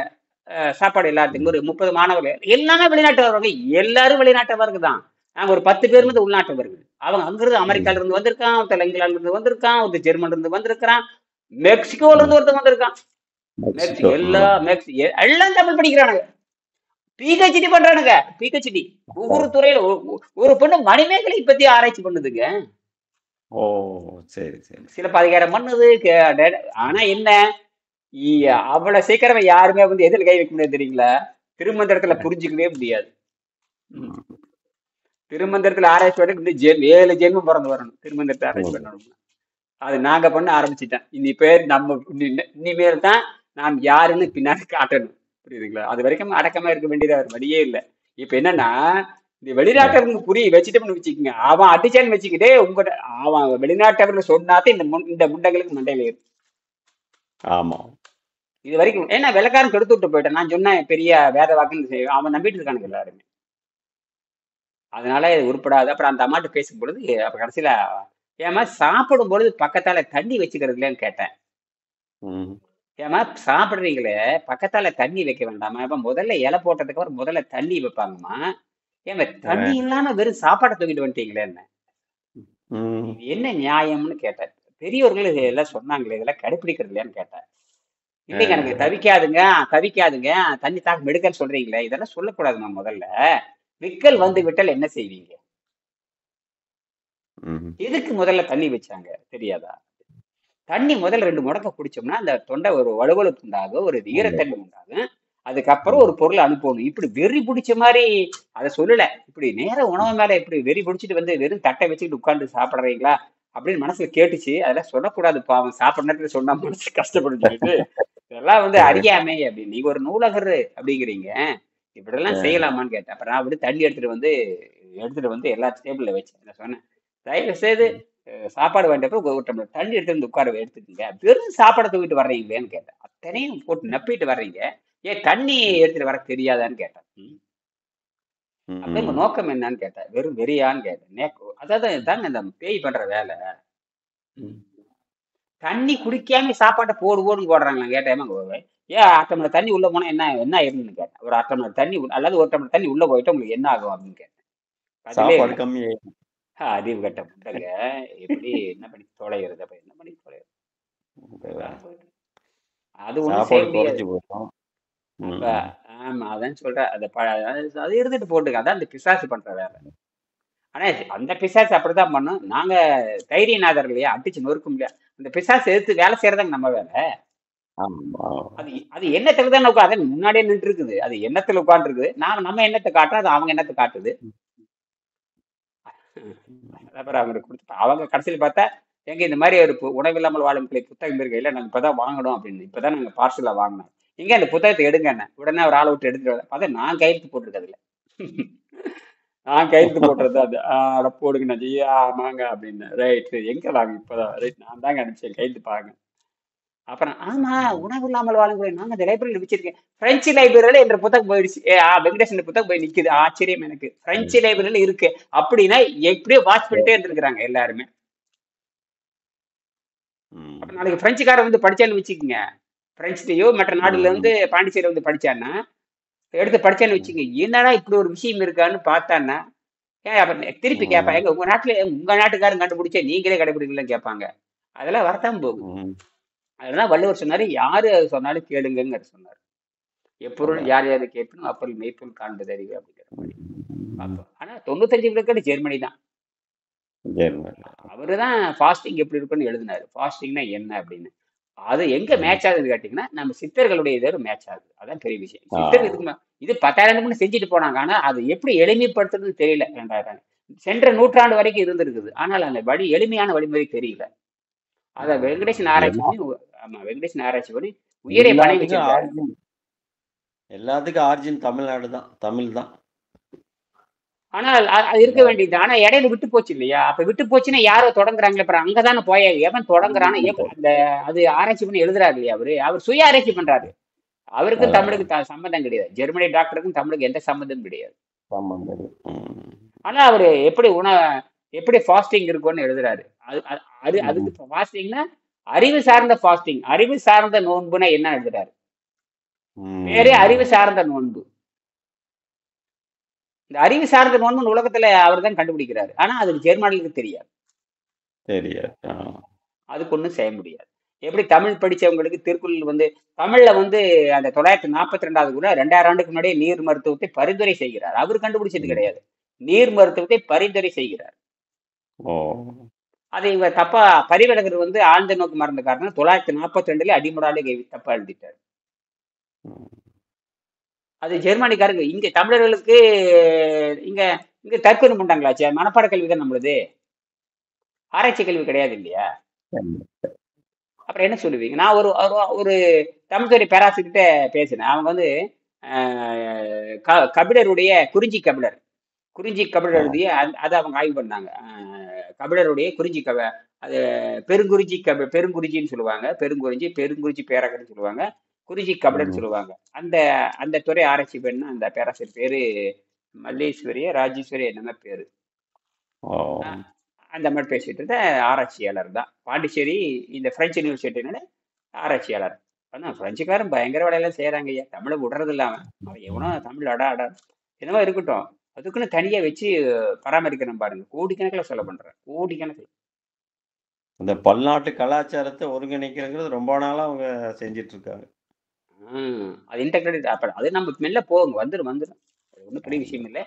சாப்பாடு எல்லாத்துக்கும் ஒரு 30 மாணவர்கள் எல்லாமே வெளிநாட்டவர்கள், எல்லாரும் வெளிநாட்டவர்கள் தான். நாங்க ஒரு 10 பேர் வந்து உள்நாட்டவர்கள். அவங்க அங்கிருந்து அமெரிக்கால இருந்து வந்திருக்கான், ஒருத்தர் இங்கிலாந்துல இருந்து வந்திருக்கான், ஒருத்தர் ஜெர்மன்ல இருந்து வந்திருக்கிறான், மெக்சிகோல இருந்து ஒருத்தர் வந்திருக்கான். மெக்சிகோ. எல்லாம் தமிழ் படிக்கிறானுங்க. பிஹெச்டி பண்றானுங்க. பிஹெச்டி ஒவ்வொரு துறையில ஒரு பொண்ணு மணிமேகலை பத்தி ஆராய்ச்சி பண்ணுதுங்க. ஓ, சரி சரி. சிலப்பதிகாரம் பண்ணுது. ஆனா என்ன, அவ்வளவு சீக்கிரமா யாருமே வந்து எதில் கை வைக்க முடியாது தெரியுங்களா? திருமந்திரத்துல புரிஞ்சுக்கவே முடியாது. திருமந்திரத்துல ஆராய்ச்சி பண்ண இன்னும் 7 ஜென்மம் பிறந்து வரணும் திருமந்திரத்தை ஆராய்ச்சி பண்ணணும். அது நாங்க பண்ண ஆரம்பிச்சுட்டேன். இனி பேர் நம்ம இனிமேல் தான் நாம் யாருன்னு பின்னாடி காட்டணும். புரியுதுங்களா? அது வரைக்கும் அடக்கமா இருக்க வேண்டியதா ஒரு வழியே இல்லை. இப்ப என்னன்னா, இந்த வெளிநாட்டவர்களுக்கு புரிய வச்சுட்டோம்னு வச்சுக்கோங்க, அவன் அடிச்சான்னு வச்சுக்கிட்டே அவன் வெளிநாட்டவர்கள் சொன்னாத்தே இந்த முண்டங்களுக்கு மண்டையில ஏறும். ஆமா. இது வரைக்கும் ஏன்னா வெள்ளக்காரன் கெடுத்து விட்டு போயிட்டான். நான் சொன்னேன் பெரிய வேத வாக்குன்னு அவன் நம்பிட்டு இருக்கானுங்க எல்லாருமே. அதனால இது உருப்படாது. அப்புறம் அந்த அம்மாட்ட பேசும் பொழுது அப்ப கடைசியில ஏமா சாப்பிடும் பொழுது பக்கத்தால தண்ணி வச்சுக்கிறது இல்லைன்னு கேட்டேன். ஏமா சாப்பிடுறீங்களே பக்கத்தால தண்ணி வைக்க வேண்டாமா? இப்ப முதல்ல இலை போட்டதுக்கு அப்புறம் முதல்ல தண்ணி வைப்பாங்கம்மா. ஏமா தண்ணி இல்லாம வெறும் சாப்பாடை தூக்கிட்டு வந்துட்டீங்களே என்ன நியாயம்னு கேட்டேன். பெரியவர்கள் இதெல்லாம் சொன்னாங்களே, இதெல்லாம் கடைபிடிக்கிறது இல்லையான்னு கேட்டேன். இல்லைங்க எனக்கு தவிக்காதுங்க தண்ணி தாக்கு மெடுக்கல் சொல்றீங்களே, இதெல்லாம் சொல்லக்கூடாதுமா. முதல்ல விக்கல் வந்து விட்டால் என்ன செய்வீங்க? எதுக்கு முதல்ல தண்ணி வச்சாங்க தெரியாதா? தண்ணி முதல்ல 2 முடக்க குடிச்சோம்னா அந்த தொண்டை ஒரு வலுவலுப்பு உண்டாகும், ஒரு ஈரத்தன்மை உண்டாகும். அதுக்கப்புறம் ஒரு பொருளை அனுப்பணும். இப்படி வெறி பிடிச்ச மாதிரி அதை சொல்லல. இப்படி நேர உணவு மேல இப்படி வெறி பிடிச்சிட்டு வந்து வெறும் தட்டை வச்சுக்கிட்டு உட்காந்து சாப்பிடுறீங்களா அப்படின்னு மனசுல கேட்டுச்சு. அதெல்லாம் சொல்லக்கூடாது பாவம், சாப்பிட்ற நேரத்துல சொன்னா மனசு கஷ்டப்படும் சொல்லிட்டு இதெல்லாம் வந்து அறியாமை அப்படின்னு. நீங்க ஒரு நூலகர் அப்படிங்கிறீங்க, இப்படிலாம் செய்யலாமான்னு கேட்டேன். அப்புறம் நான் அப்படி தண்ணி எடுத்துட்டு வந்து எல்லா டேபிள்ல வச்சேன். சொன்னேன், தயவு செய்து சாப்பாடு வேண்டப்ப ஒரு டம்ளர் தண்ணி எடுத்து வந்து உட்கார எடுத்துக்கங்க, வெறும் சாப்பாடை தூக்கிட்டு வர்றீங்களேன்னு கேட்டேன். அத்தனையும் போட்டு நப்பிட்டு வர்றீங்க, ஏன் தண்ணி எடுத்துட்டு வர தெரியாதான்னு கேட்டேன். அப்ப உங்க நோக்கம் என்னன்னு கேட்டேன். வெறும் வெறியான்னு கேட்டேன். அதாவது தாங்க இந்த பேய் பண்ற வேலை. தண்ணி குடிக்காம சாப்பாட்டை போடுவோன்னு போடுறாங்களா கேட்டேன். ஏன் 1 டம்ளர் தண்ணி உள்ள போனா என்ன ஆயிருன்னு கேட்டேன். ஒரு 1 டம்ளர் தண்ணி அல்லது 1 டம்ளர் தண்ணி உள்ள போயிட்டு உங்களுக்கு என்ன ஆகும் அப்படின்னு கேட்டேன். அறிவு கட்ட முட்டங்க, எப்படி என்ன பண்ணி தொலைகிறது? அப்ப என்ன பண்ணி தொலைகிறது? அது ஒண்ணும் செய்ய முடியாது. ஆமா அதான் சொல்றேன். அது இருந்துட்டு போட்டுக்க, அதான் அந்த பிசாசு பண்ற வேலை. ஆனா அந்த பிசாசு அப்படித்தான் பண்ணும். நாங்க தைரியநாதர் இல்லையா, அடிச்சு நொறுக்க முடியாது. அந்த பிசாசு எடுத்து வேலை செய்யறதாங்க நம்ம வேலை. அது எண்ணத்துல தான் நோக்கம். அதை முன்னாடியே நின்று இருக்குது. அது எண்ணத்துல உட்கார்ந்து இருக்குது. நம்ம எண்ணத்தை காட்டுறோம், அது அவங்க எண்ணத்தை காட்டுது. அப்புறம் அவங்க கொடுத்து அவங்க கடைசியில் பார்த்தா எங்க இந்த மாதிரி ஒரு உணவில்லாமல் வாழும் பிள்ளை புத்தகம் இருக்கு, இல்லை நாங்கள் இப்பதான் வாங்கணும் அப்படின்னு. இப்பதான் நாங்க பார்சலா வாங்கினோம். இங்க அந்த புத்தகத்தை எடுங்க என்ன. உடனே ஒரு ஆளை விட்டு எடுத்துட்டு பார்த்தா நான் கையெழுத்து போட்டிருக்கதுல. நான் கையெழுத்து போட்டுறது அது அதை போடுங்க நான் ஜியா ஆமாங்க அப்படின்னு. ரைட் எங்க வாங்க இப்பதான் ரைட் நான் தாங்க அனுப்பிச்சேன் கையெழுத்து பாருங்க. அப்புறம் ஆமா உணவு இல்லாமல் வாழும் நாங்க அந்த லைப்ரரியில் வச்சிருக்கேன். பிரெஞ்சு லைப்ரரியில என்ற புத்தகம் போயிடுச்சு. வெங்கடேசன் புத்தகம் போய் நிக்குது. ஆச்சரியம் எனக்கு. பிரெஞ்சு லைப்ரரியில இருக்கு அப்படின்னா எப்படியோ வாட்ச் பண்ணிட்டே இருந்திருக்கிறாங்க எல்லாருமே. அப்ப நாளைக்கு பிரெஞ்சுக்காரன் வந்து படிச்சான்னு வச்சுக்கோங்க, பிரெஞ்சுலயோ மற்ற நாடுல வந்து பாண்டிச்சேரி வந்து படிச்சான்னா எடுத்து படிச்சான்னு வச்சுக்கோங்க, என்னடா இப்படி ஒரு விஷயம் இருக்கான்னு பார்த்தான்னா திருப்பி கேட்பாங்க, எங்க உங்க நாட்டுக்காரன் கண்டுபிடிச்சா நீங்களே கடைபிடிக்கலன்னு கேட்பாங்க. அதெல்லாம் வரத்தான் போகும். அதெல்லாம் வள்ளுவர் சொன்னாரு, யாரு சொன்னாலும் கேளுங்க சொன்னாரு. எப்பொருள் யார் யாரு கேட்கணும் அப்பொருள் மெய்ப்பொருள் காண்பது அறிவு அப்படிங்கிற மாதிரி. ஆனா 95% ஜெர்மனி தான். அவருதான் ஃபாஸ்டிங் எப்படி இருக்குன்னு எழுதினாரு. ஃபாஸ்டிங்னா என்ன அப்படின்னு. அது எங்க மேட்ச் ஆகுதுன்னு கேட்டீங்கன்னா நம்ம சித்தர்களுடைய இதோட மேட்ச் ஆகுது. அதான் பெரிய விஷயம். சித்தர்களுக்கு இது 10,000 செஞ்சுட்டு போனாங்க. ஆனா அது எப்படி எளிமைப்படுத்துறதுன்னு தெரியல. 2000 சென்ற நூற்றாண்டு வரைக்கும் இருந்திருக்குது. ஆனால் அந்த வழி எளிமையான வழிமுறை தெரியல. அத வெங்கடேசன் ஆராய்ச்சி பண்ணி வெங்கடேசன் ஆராய்ச்சி பண்ணி உயிரை பணி வச்சிருக்காரு. எல்லாத்துக்கும் ஆர்ஜின் தமிழ்நாடு தான், தமிழ் தான். ஆனால் அது இருக்க வேண்டியது. ஆனா இடையில விட்டு போச்சு இல்லையா? அப்ப விட்டு போச்சுன்னா யாரோ தொடங்குறாங்களே, அப்புறம் அங்கதானே போய எவன் தொடங்குறானோ அந்த அது ஆராய்ச்சி பண்ணி எழுதுறாரு இல்லையா? அவர் சுய ஆராய்ச்சி பண்றாரு. அவருக்கும் அதான் தமிழுக்கு சம்மந்தம் கிடையாது. ஜெர்மனி டாக்டருக்கும் தமிழுக்கு எந்த சம்மந்தமும் கிடையாது. சம்பந்தம். ம். ஆனா அவரு எப்படி ஃபாஸ்டிங் இருக்கும்னு எழுதுறாரு. அதுக்கு ம். ஃபாஸ்டிங்னா அறிவு சார்ந்த ஃபாஸ்டிங், அறிவு சார்ந்த நோன்புனா என்ன எழுதுறாரு. பேரே அறிவு ம். சார்ந்த நோன்பு. இந்த அறிவு சார்ந்த நோன்பு உலகத்துல அவர் தான் கண்டுபிடிக்கிறாரு. ஆனா அது ஜெர்மனிக்கு தெரியாது. தெரியாது. அதுக்கு ஒன்றும் செய்ய முடியாது. எப்படி தமிழ் படிச்சவங்களுக்கு திருக்குறள் வந்து தமிழ்ல வந்து அந்த 942வது கூட 2000 ஆண்டுக்கு முன்னாடியே நீர் மருத்துவத்தை பரிந்துரை செய்கிறார். அவர் கண்டுபிடிச்சது ம். கிடையாது. நீர் மருத்துவத்தை பரிந்துரை செய்கிறார். ஓ. அதை இவர் தப்பா பரிவழகர் வந்து ஆழ்ந்த நோக்கு மறந்த காரணம் 942ல அடிமுடாலே தப்பா எழுதிட்டார். ம். அது ஜெர்மனிக்காரங்க இங்க தமிழர்களுக்கு இங்க இங்க தற்கொலை பண்ணாங்களாச்சே, மனப்பாட கல்வி தான் நம்மளுது, ஆராய்ச்சி கல்வி கிடையாது இல்லையா? சரி. அப்புறம் என்ன சொல்லுவீங்க? நான் ஒரு ஒரு தமிழ்துறை பேராசிரியர்கிட்ட பேசினேன். அவங்க வந்து கபிலருடைய குறிஞ்சி கபிலர் ஆ. எழுதிய அதை அவங்க ஆய்வு பண்ணாங்க. கபிலருடைய அது பெருங்குறிஞ்சின்னு சொல்லுவாங்க. பெருங்குறிஞ்சி பேரகர்னு சொல்லுவாங்க. குறிஞ்சி கபிலர்னு ம். சொல்லுவாங்க. அந்த அந்த துறை ஆராய்ச்சி பண்ண அந்த பேராசிரியர் பேரு மல்லேஸ்வரிய ராஜேஸ்வரி என்னமா பேரு. ஓ. அஹ் அந்த மாதிரி பேசிட்டு இருந்த ஆராய்ச்சியாளர் தான். பாண்டிச்சேரி இந்த பிரெஞ்சு யூனிவர்சிட்டினால ஆராய்ச்சியாளர். ஆனா பிரெஞ்சுக்காரன் பயங்கர வேலையெல்லாம் செய்யறாங்க ஐயா. தமிழை விடுறது இல்லாம அவன் எவனோ தமிழ் அடா என்னவோ இருக்கட்டும், அதுக்குன்னு தனியா வச்சு பராமரிக்கணும் பாருங்க. கோடிக்கணக்கில் செலவு பண்றேன், கோடிக்கணக்கில். இந்த பல்நாட்டு கலாச்சாரத்தை ஒருங்கிணைக்கிறங்கிறது ரொம்ப நாளா அவங்க செஞ்சிட்டு இருக்காங்க. அது இன்டெகிரேட் அப்ப அது நம்ம மெல்ல போகுங்க, வந்துடும் வந்துடும். அது ஒன்றும் பெரிய விஷயம் இல்லை.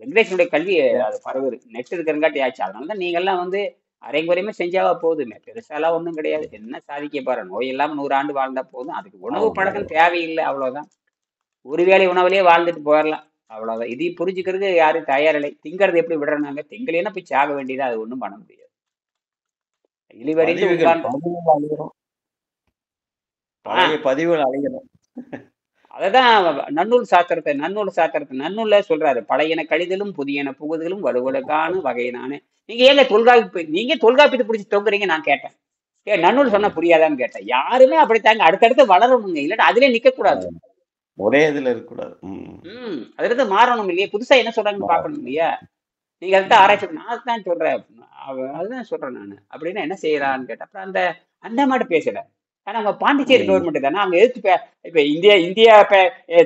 வெங்கடேஷனுடைய கல்வி அது பரவுது, நெட் இருக்கிறங்காட்டி ஆச்சு. அதனாலதான் நீங்க எல்லாம் வந்து அரைங்குறையுமே செஞ்சாவா போதுமே, பெருசாலாம் ஒன்றும் கிடையாது. என்ன சாதிக்க பாரு, நோய் இல்லாம 100 ஆண்டு வாழ்ந்தா போதும். அதுக்கு உணவு பழக்கம் தேவையில்லை, அவ்வளவுதான். ஒருவேளை உணவுலயே வாழ்ந்துட்டு போயிடலாம், அவ்வளவுதான். இதையும் புரிஞ்சுக்கிறது யாரும் தயாரில்லை. திங்கிறது எப்படி விடுறாங்க, திங்கலைன்னா போய் சாக வேண்டியதா, அது ஒன்றும் பண்ண முடியாது. இழிவறிந்து பதிவுகள் உட்கார்ந்து பதிவுகள் அழிகிறோம். பழைய பதிவுகள் அழிகிறோம். அததான் நன்னூல் சாத்திரத்தை நன்னூல்ல சொல்றாரு. பழையன கழிதலும் புதியன புகுதலும் வலுவலுக்கான வகையினானு. நீங்க தொல்காப்பியத்தை பிடிச்சி தொங்குறீங்க, நான் கேட்டேன். நன்னூல் சொன்னா புரியாதான்னு கேட்டேன். யாருமே அப்படித்தாங்க, அடுத்தடுத்து வளரணுங்க, இல்லைன்னா அதுல நிக்க கூடாது. ஒரே இதுல இருக்கக்கூடாது. அதுல இருந்து மாறணும் இல்லையா, புதுசா என்ன சொல்றாங்கன்னு பாக்கணும் இல்லையா. நீங்க அதுதான் ஆராய்ச்சி பண்ண, அதுதான் சொல்றேன், அதுதான் சொல்றேன் நான். அப்படின்னா என்ன செய்யறான்னு கேட்டேன். அப்புறம் அந்த மாதிரி பேசல. ஆனா அவங்க பாண்டிச்சேரி கவர்மெண்ட் தானே, அவங்க எதிர்த்து இப்ப இந்தியா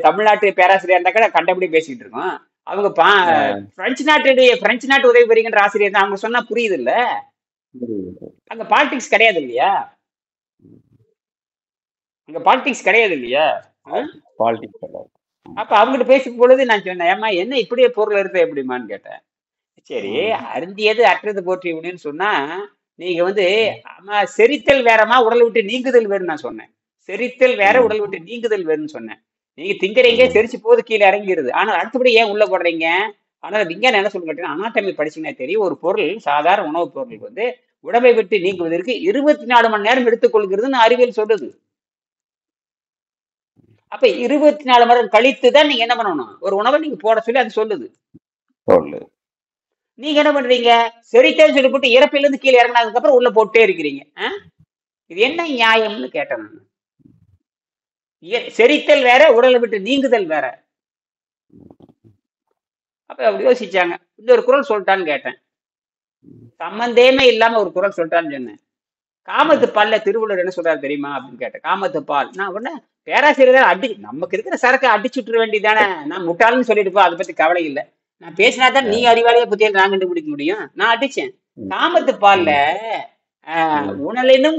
தமிழ்நாட்டு பேராசிரியர் இருந்தா கூட கண்டபடி பேசிட்டு இருக்கோம். அவங்க பிரெஞ்சு நாட்டு உதவி பெறுகின்ற ஆசிரியர் தான். அவங்க சொன்னா புரியுது இல்ல, அங்க பாலிடிக்ஸ் கிடையாது இல்லையா, அங்க பாலிடிக்ஸ் கிடையாது இல்லையா. அப்ப அவங்ககிட்ட பேசும் பொழுது நான் சொன்னேன், ஏமா என்ன இப்படியே பொருள் எடுத்த எப்படிமான்னு கேட்டேன். சரி, அருந்தியது அற்றது போற்றி அப்படின்னு சொன்னா நீங்க வந்து ஆமா, செரித்தல் வேறமா உடல் விட்டு நீங்குதல் வேறுன்னு நான் சொன்னேன். செரித்தல் வேற, உடல் விட்டு நீங்குதல் வேறுன்னு சொன்னேன். நீங்க திங்கறீங்க, செரிச்சு போது கீழே இறங்கிடுது. ஆனால் அடுத்தபடி ஏன் உள்ள போடுறீங்க? ஆனால் விஞ்ஞானம் என்ன சொல்லு கேட்டீங்கன்னா, அனாட்டமி படிச்சீங்கன்னா தெரியும். ஒரு பொருள், சாதாரண உணவுப் பொருள் வந்து உடம்பை விட்டு நீங்குவதற்கு 24 மணி நேரம் எடுத்துக்கொள்கிறதுன்னு அறிவியல் சொல்லுது. அப்ப 24 மணி நேரம் கழித்து தான் நீங்க என்ன பண்ணணும், ஒரு உணவை நீங்க போட சொல்லி அது சொல்லுது. நீங்க என்ன பண்றீங்க, செரித்தல் சொல்லி போட்டு இறப்பில இருந்து கீழே இறங்கினதுக்கு அப்புறம் உள்ள போட்டே இருக்கிறீங்க. இது என்ன நியாயம்னு கேட்டேன் நான். செரித்தல் வேற, உடலை விட்டு நீங்குதல் வேற. அப்ப அப்படி யோசிச்சாங்க. இன்னொரு குரல் சொல்லிட்டான்னு கேட்டேன். சம்பந்தமே இல்லாம ஒரு குரல் சொல்லிட்டான்னு சொன்னேன். காமத்து பால்ல திருவள்ளுவர் என்ன சொல்றாரு தெரியுமா அப்படின்னு கேட்டேன். காமத்து பால். நான் உடனே பேராசிரியர் நமக்கு இருக்கிற சரக்கை அடிச்சுட்டுற வேண்டியதானே, நான் முட்டாள்னு சொல்லிட்டு அதை பத்தி கவலை இல்லை. நான் பேசினாதான் நீ அறிவாளிய புத்தியை நான் கண்டுபிடிக்க முடியும். நான் அடிச்சேன். காமத்து பால்ல உணலினும்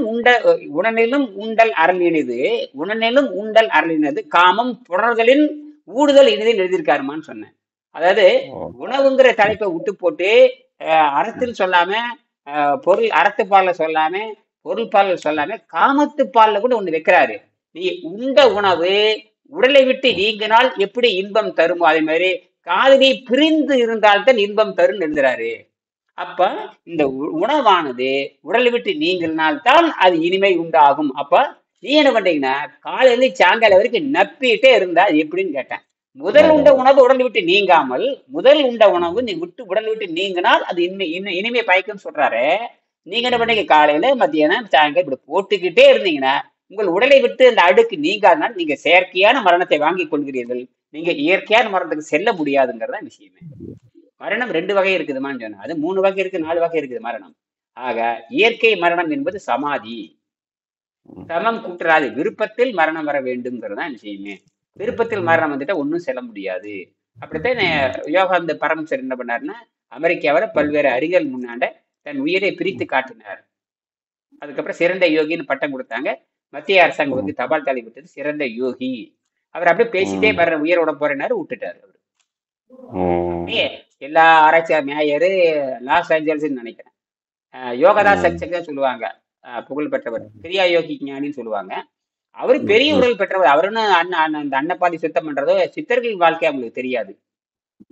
உண்டல் அருளினது, உணலினும் உண்டல் அருளினது காமம் புணர்தலின் ஊடுதல் இனிதில் எழுதியிருக்காருமான்னு சொன்னேன். அதாவது உணவுங்கிற தலைப்பை விட்டு போட்டு அறத்தில் சொல்லாம, பொருள் அறத்து பால்ல சொல்லாம, பொருள் பால்ல சொல்லாம காமத்து பால்ல கூட ஒண்ணு வைக்கிறாரு. நீ உண்ட உணவு உடலை விட்டு நீங்கினால் எப்படி இன்பம் தருமோ அதே மாதிரி காதலி பிரிந்து இருந்தால்தான் இன்பம் தரும் எழுதுறாரு. அப்ப இந்த உணவானது உடலை விட்டு நீங்கினால்தான் அது இனிமை உண்டாகும். அப்ப நீ என்ன பண்றீங்கன்னா காலையில சாயங்காலம் வரைக்கும் நப்பிட்டே இருந்தா அது எப்படின்னு கேட்டேன். முதல் உண்ட உணவு உடல் விட்டு நீங்காமல், முதல் உண்ட உணவு நீ உடல் விட்டு நீங்கினால் அது இனிமை பயக்கும் சொல்றாரு. நீங்க என்ன பண்ணீங்க, காலையில மத்தியானம் சாயங்காலம் இப்படி போட்டுக்கிட்டே இருந்தீங்கன்னா உங்கள் உடலை விட்டு அந்த அழுக்கு நீங்காதனால் நீங்க செயற்கையான மரணத்தை வாங்கி கொள்கிறீர்கள். நீங்க இயற்கையான மரணத்துக்கு செல்ல முடியாதுங்கிறதா விஷயமே. மரணம் 2 வகை இருக்குதுமான்னு சொன்னா, அது 3 வகை இருக்கு, 4 வகை இருக்குது மரணம். ஆக இயற்கை மரணம் என்பது சமாதி. சமம் கூட்டுறாது, விருப்பத்தில் மரணம் வர வேண்டும்ங்கிறதா விஷயமே. விருப்பத்தில் மரணம் வந்துட்டா ஒன்றும் செல்ல முடியாது. அப்படித்தான் யோகானந்த பரமசர் என்ன பண்ணாருன்னா, அமெரிக்காவில் பல்வேறு அறிஞர்கள் முன்னாண்ட தன் உயிரை பிரித்து காட்டினார். அதுக்கப்புறம் சிறந்த யோகின்னு பட்டம் கொடுத்தாங்க. மத்திய அரசாங்கம் வந்து தபால் தலை விட்டது சிறந்த யோகி. அவர் அப்படியே பேசிட்டே வர்ற உயிரோட போறேனாரு, விட்டுட்டாரு அவரு. எல்லா ஆராய்ச்சி மேயரு லாஸ் ஏஞ்சல்ஸ் நினைக்கிறேன். யோகதாஸ் சக்செஸ் சொல்லுவாங்க, புகழ் பெற்றவர், கிரியா யோகி ஞானின்னு சொல்லுவாங்க. அவரு பெரிய உடல் பெற்றவர். அவருன்னு அந்த அன்னப்பாதி சுத்தம் பண்றதோ சித்தர்களின் வாழ்க்கை அவங்களுக்கு தெரியாது.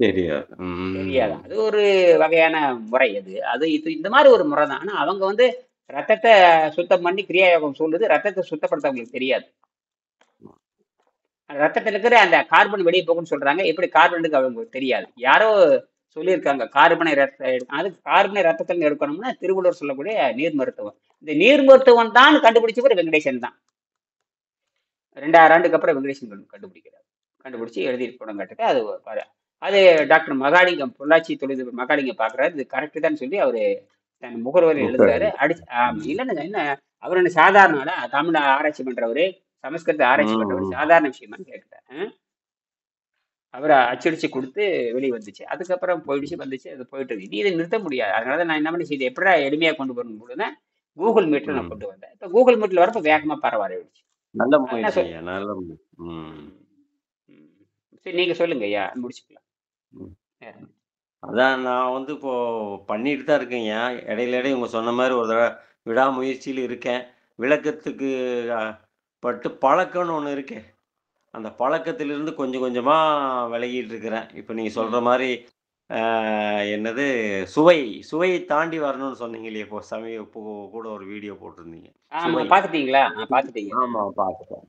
தெரியாது. அது ஒரு வகையான முறை. அது இது இந்த மாதிரி ஒரு முறை தான். ஆனா அவங்க வந்து ரத்தத்தை சுத்தம் பண்ணி கிரியா யோகம் சொல்லுது, ரத்தத்தை சுத்தப்படுத்த அவங்களுக்கு தெரியாது. ரத்தத்தில் இருக்கிற அந்த கார்பன் வெளியே போகும்னு சொல்றாங்க. எப்படி கார்பனுக்கு அவங்களுக்கு தெரியாது. யாரோ சொல்லியிருக்காங்க கார்பனை அது கார்பனை ரத்தத்தில் எடுக்கணும்னா திருவள்ளுவர் சொல்லக்கூடிய நீர் மருத்துவம். இந்த நீர் மருத்துவம் தான் கண்டுபிடிச்சவர் வெங்கடேசன் தான். 2000 ஆண்டுக்கு அப்புறம் வெங்கடேசன் கண்டுபிடிக்கிறார். கண்டுபிடிச்சு எழுதி படம் கட்டுட்டு அது டாக்டர் மகாலிங்கம், பொள்ளாச்சி தொழில் மகாலிங்கம் பாக்குறாரு, இது கரெக்டு தான் சொல்லி அவரு தன் முகர்வரில் எழுதுறாரு. இல்லைன்னு என்ன அவர் என்ன சாதாரண தமிழ் ஆராய்ச்சி பண்றவரு, சமஸ்கிருத ஆராய்ச்சி பண்றவரு சாதாரண விஷயமான்னு கேட்கிறேன். அவரை அச்சடிச்சு கொடுத்து வெளியே வந்துச்சு. அதுக்கப்புறம் போயிடுச்சு, வந்துச்சு, அது போயிட்டு இருக்கு. இதை நிறுத்த முடியாது. அதனால நான் என்ன பண்ணி செய்து எப்படா எளிமையா கொண்டு வரணும் போதுன்னா கூகுள் மீட்ல நான் கொண்டு வந்தேன். இப்போ கூகுள் மீட்ல வரப்ப வேகமா பரவாயில்லை. சரி, நீங்க சொல்லுங்க ஐயா, முடிச்சுக்கலாம். அதான் நான் வந்து இப்போ பண்ணிட்டு தான் இருக்கேங்க. இடையில உங்க சொன்ன மாதிரி ஒரு தடவை விடாமுயற்சியில் இருக்கேன். விளக்கத்துக்கு பட்டு பழக்கம்னு ஒன்று இருக்கு. அந்த பழக்கத்திலிருந்து கொஞ்சம் கொஞ்சமா விலகிட்டு இருக்கிறேன். இப்போ நீங்க சொல்ற மாதிரி என்னது சுவையை தாண்டி வரணும்னு சொன்னீங்க இல்லையா? இப்போ கூட ஒரு வீடியோ போட்டிருந்தீங்க. பாத்துட்டீங்களா? பாத்துட்டீங்க. ஆமா, பார்த்துட்டேன்.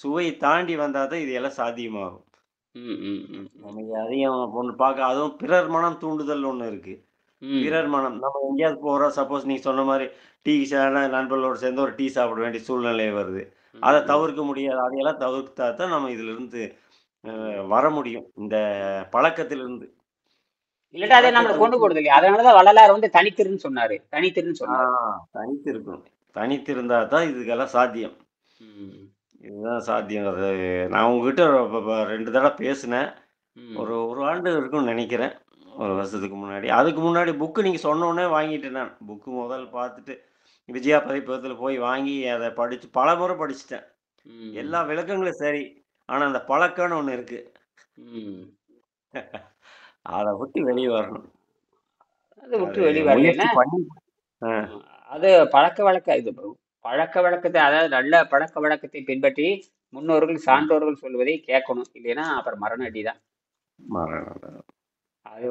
சுவை தாண்டி வந்தாதான் இது எல்லாம் சாத்தியமாகும். நமக்கு அதிகம் ஒன்று பார்க்க, அதுவும் பிறர் மனம் தூண்டுதல் ஒன்று இருக்கு. பிறர் மனம், நம்ம எங்கேயாவது போறோம், சப்போஸ் நீங்க சொன்ன மாதிரி டீ நண்பர்களோடு சேர்ந்து ஒரு டீ சாப்பிட வேண்டிய சூழ்நிலை வருது. அதை தவிர்க்க முடியாது. அதையெல்லாம் தவிர்த்தா தான் நம்ம இதுல இருந்து வர முடியும், இந்த பழக்கத்திலிருந்து. இல்லட்டா அதை நம்மளை கொண்டு போடுது இல்லையா? அதனாலதான் வள்ளலார் வந்து தனித்திருன்னு சொன்னாரு. தனித்து இருக்கணும். தனித்து இருந்தா தான் இதுக்கெல்லாம் சாத்தியம். இதுதான் சாத்தியம். அது நான் உங்ககிட்ட 2 தடவை பேசினேன். ஒரு ஆண்டு இருக்கும்னு நினைக்கிறேன், ஒரு வருஷத்துக்கு முன்னாடி. அதுக்கு முன்னாடி புக்கு நீங்க சொன்னோடனே வாங்கிட்டேன். நான் புக்கு முதல் பார்த்துட்டு விஜயா பதிப்பகத்தில் போய் வாங்கி அதை படிச்சு பல முறை படிச்சுட்டேன். எல்லா விளக்கங்களும் சரி, ஆனா அந்த பழக்கம்னு ஒண்ணு இருக்கு. அதை விட்டு வெளியே வரணும். அதை விட்டு வெளியே வரல. அது பழக்க வழக்கம். இது பழக்க வழக்கத்தை, அதாவது நல்ல பழக்க வழக்கத்தை பின்பற்றி முன்னோர்கள் சான்றோர்கள் சொல்வதை கேட்கணும். இல்லைன்னா அப்புறம் மரண அடிதான். அது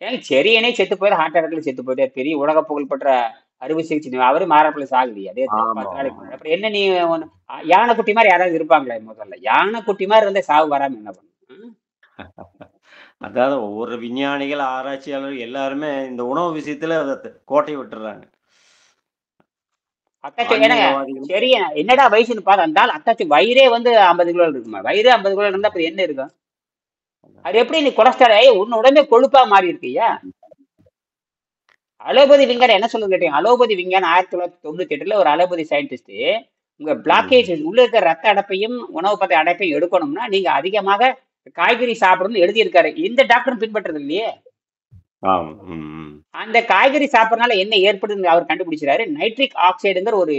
ஏங்க செரியனே செத்து போயிட, ஹார்ட் அட்டாக்ல செத்து போயிட்டே, பெரிய உலக புகழ்பெற்ற அறுவை சிகிச்சை அவரு மாறாப்புல சாகுது. அதே 10 நாளைக்கு அப்புறம் என்ன, நீ யானைக்குட்டி மாதிரி யாராவது இருப்பாங்களே? முதல்ல யானைக்குட்டி மாதிரி இருந்தா சாவு வராம என்ன பண்ணும்? அதாவது ஒவ்வொரு விஞ்ஞானிகள், ஆராய்ச்சியாளர்கள் எல்லாருமே இந்த உணவு விஷயத்துல கோட்டை விட்டுறாங்க. அத்தாச்சி சரி, என்னடா வயசுன்னு பார்த்தா இருந்தாலும் அத்தாச்சி வயிறே வந்து 50 கிலோ இருக்குமா? வயிறு 50 கிலோ இருந்தா அப்படி என்ன இருக்கும்? அது எப்படி நீ கொலஸ்ட்ரால் உன்ன உடனே கொழுப்பா மாறி இருக்கியா? அலோபதி விஞ்ஞானம் என்ன சொல்லுங்க கேட்டீங்க? அலோபதி விஞ்ஞானம் 1998 ஒரு அலோபதி சயின்டிஸ்ட், உங்க பிளாக்கேஜ் உள்ள இருக்கிற ரத்த அடைப்பையும் உணவு பத்த அடைப்பையும் எடுக்கணும்னா நீங்க அதிகமாக காய்கறி சாப்பிடணும்னு எழுதியிருக்காரு. இந்த டாக்டரும் பின்பற்றது இல்லையே. அந்த காய்கறி சாப்பிடறதுனால என்ன ஏற்படுதுன்னு அவர் கண்டுபிடிச்சாரு. நைட்ரிக் ஆக்சைடுங்கிற ஒரு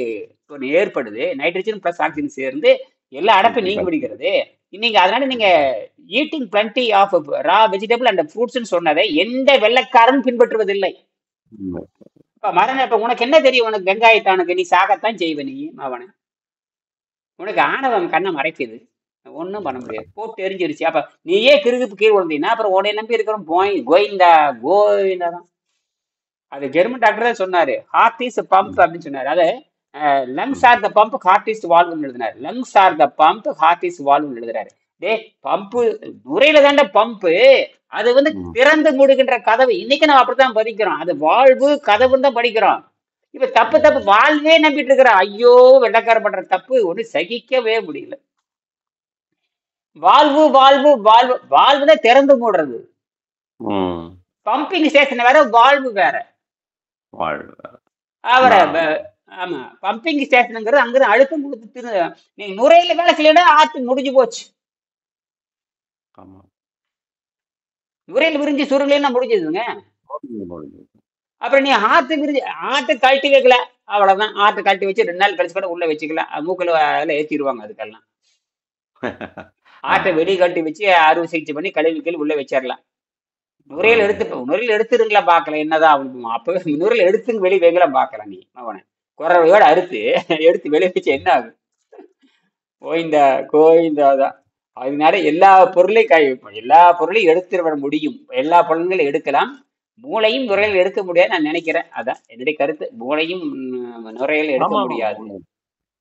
ஏற்படுது. நைட்ரஜன் பிளஸ் ஆக்சிஜன் சேர்ந்து எல்லா அடைப்பையும் நீங்க பிடிக்கிறது. நீங்க அதனால நீங்க eating plenty of raw vegetable and fruits சொன்னதை எந்த வெள்ளைக்காரன் பின்பற்றுவதில்லை. இப்ப உனக்கு என்ன தெரியும்? உனக்கு வெங்காயத்தானுக்கு நீ சாகத்தான் செய்வ. நீ அவனை உனக்கு ஆணவம் கண்ணை மறைக்குது, ஒன்றும் பண்ண முடியாது, போட்டு எரிஞ்சிருச்சு. அப்ப நீயே கிருகுப்பு கீழே விழுந்தீங்கன்னா அப்புறம் உடைய நம்பி இருக்கிறோம் கோயிந்தா கோவிந்தா தான். அது ஜெர்மன் டாக்டர் தான் சொன்னாரு. ஹார்ட் இஸ் பம்ப் அப்படின்னு சொன்னாரு. அது lungs are the pump, heart is வால்வ்னு எழுதினாரு. Lungs are the pump, heart is வால்வ்னு எழுதுறாரு. பம்பு நுரையில தாண்ட பம்பு, அது வந்து திறந்து மூடுகின்ற கதவு. இன்னைக்கு நம்ம அப்படித்தான் படிக்கிறோம். அது வாழ்வு கதவுன்னு தான் படிக்கிறோம். இப்ப தப்பு தப்பு வாழ்வே நம்பிட்டு இருக்கிறான். ஐயோ வெள்ளக்கார பண்ற தப்பு ஒண்ணு சகிக்கவே முடியல. வாழ்வு வாழ்வு வாழ்வு வாழ்வுதான் திறந்து மூடுறது. ம். பம்பிங் ஸ்டேஷன் வேற, வாழ்வு வேற. வாழ்வு. அவரை நான் ஆமா, பம்பிங் ஸ்டேஷனுங்கிறது அங்கிருந்து அழுத்தம் கொடுத்து நீ நுரையில வேலை செய்யலன்னா ஆத்து முடிஞ்சு போச்சு. ஆமா. நுரையில் விரிஞ்சு சுருளேன்னா முடிஞ்சதுங்க. முடிஞ்சது, முடிஞ்சது. அப்புறம் நீ ஆத்து விரிஞ்சு ஆட்டை கழட்டி வைக்கல, அவ்வளவுதான். ஆட்டை கழட்டி வச்சு 2 நாள் கழிச்சு கூட உள்ள வச்சுக்கலாம். மூக்கில் அதில் ஏற்றிடுவாங்க அதுக்கெல்லாம். ஆட்டை ஆமா. வெளியே கழட்டி வச்சு அறுவை சிகிச்சை பண்ணி கழுவி உள்ள வச்சிடலாம். நுரையில் ம். எடுத்து நுரையில் எடுத்துருங்களா பார்க்கல, என்னதான் அவனுக்கு அப்பவே நுரையில் எடுத்துங்க வெளியே வைக்கலாம் பார்க்கலாம். நீ அவனை குறவையோட அறுத்து எடுத்து வெளியே வச்சு என்ன ஆகும்? கோயிந்தா கோயிந்தாதான். அதனால எல்லா பொருளையும் வைப்போம். எல்லா பொருளையும் எடுத்துட வர முடியும். எல்லா பொருள்களும் எடுக்கலாம். மூளையும் நுரையில் எடுக்க முடியாது நான் நினைக்கிறேன். அதான் என்னுடைய கருத்து. மூளையும் நுரையில் எடுக்க ஆமா, ஆமா. முடியாது.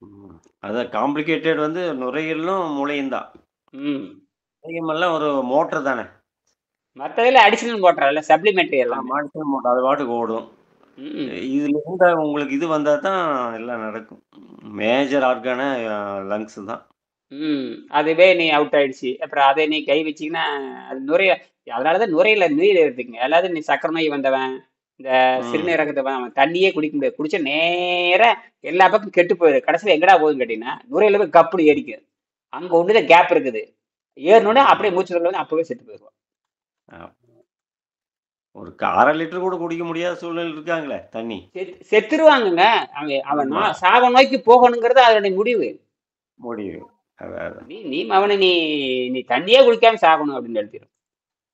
ம். அதான் காம்ப்ளிகேட்டட் வந்து நுரையீரலும் மூளையும் தான். ம் நுரையீரல் எல்லாம் ஒரு மோட்டர் தானே. மற்றதில் அடிஷனல் போட்டுறல, சப்ளிமெண்ட்ரி எல்லாமே. மாடிஃபை மோட்டர் அது பாட்டுக்கு ஓடும். ம் இதுல இருந்தா உங்களுக்கு இது வந்தா தான் எல்லாம் நடக்கும். மேஜர் ஆர்கான லங்ஸ் தான். ம் அதுவே நீ அவுட் ஆயிடுச்சு. அப்புறம் அதை நீ கை வச்சீங்கன்னா அது நுரைய, அதனாலதான் நுரையில நீர் இருக்குங்க. அதாவது நீ சக்கரை நோய் வந்தவன், இந்த ம். சிறுநீரகத்தை அவன் தண்ணியே குடிக்க முடியாது. குடிச்ச நேரா எல்லா பக்கம் கெட்டு போயிரு. கடைசியில் எங்கடா போகுதுன்னு கேட்டீங்கன்னா நுரையில போய் கப்புனு ஏறிக்கும். அங்க ஒண்ணுதான் கேப் இருக்குது. ஏறினோடனே அப்படியே மூச்சு வந்து அப்பவே செத்து போயிடுவான். ஆ. ஒரு 1/2 லிட்டர் கூட குடிக்க முடியாத சூழ்நிலை இருக்காங்களே தண்ணி. செத்துருவாங்கங்க. அவன் அவன் ஆமா. சாவ நோய்க்கு போகணுங்கிறது அதனுடைய முடிவு. முடியும். அதான். நீ நீ அவனை நீ நீ தண்ணியே குடிக்காம சாகணும் அப்படின்னு எழுதிடும்.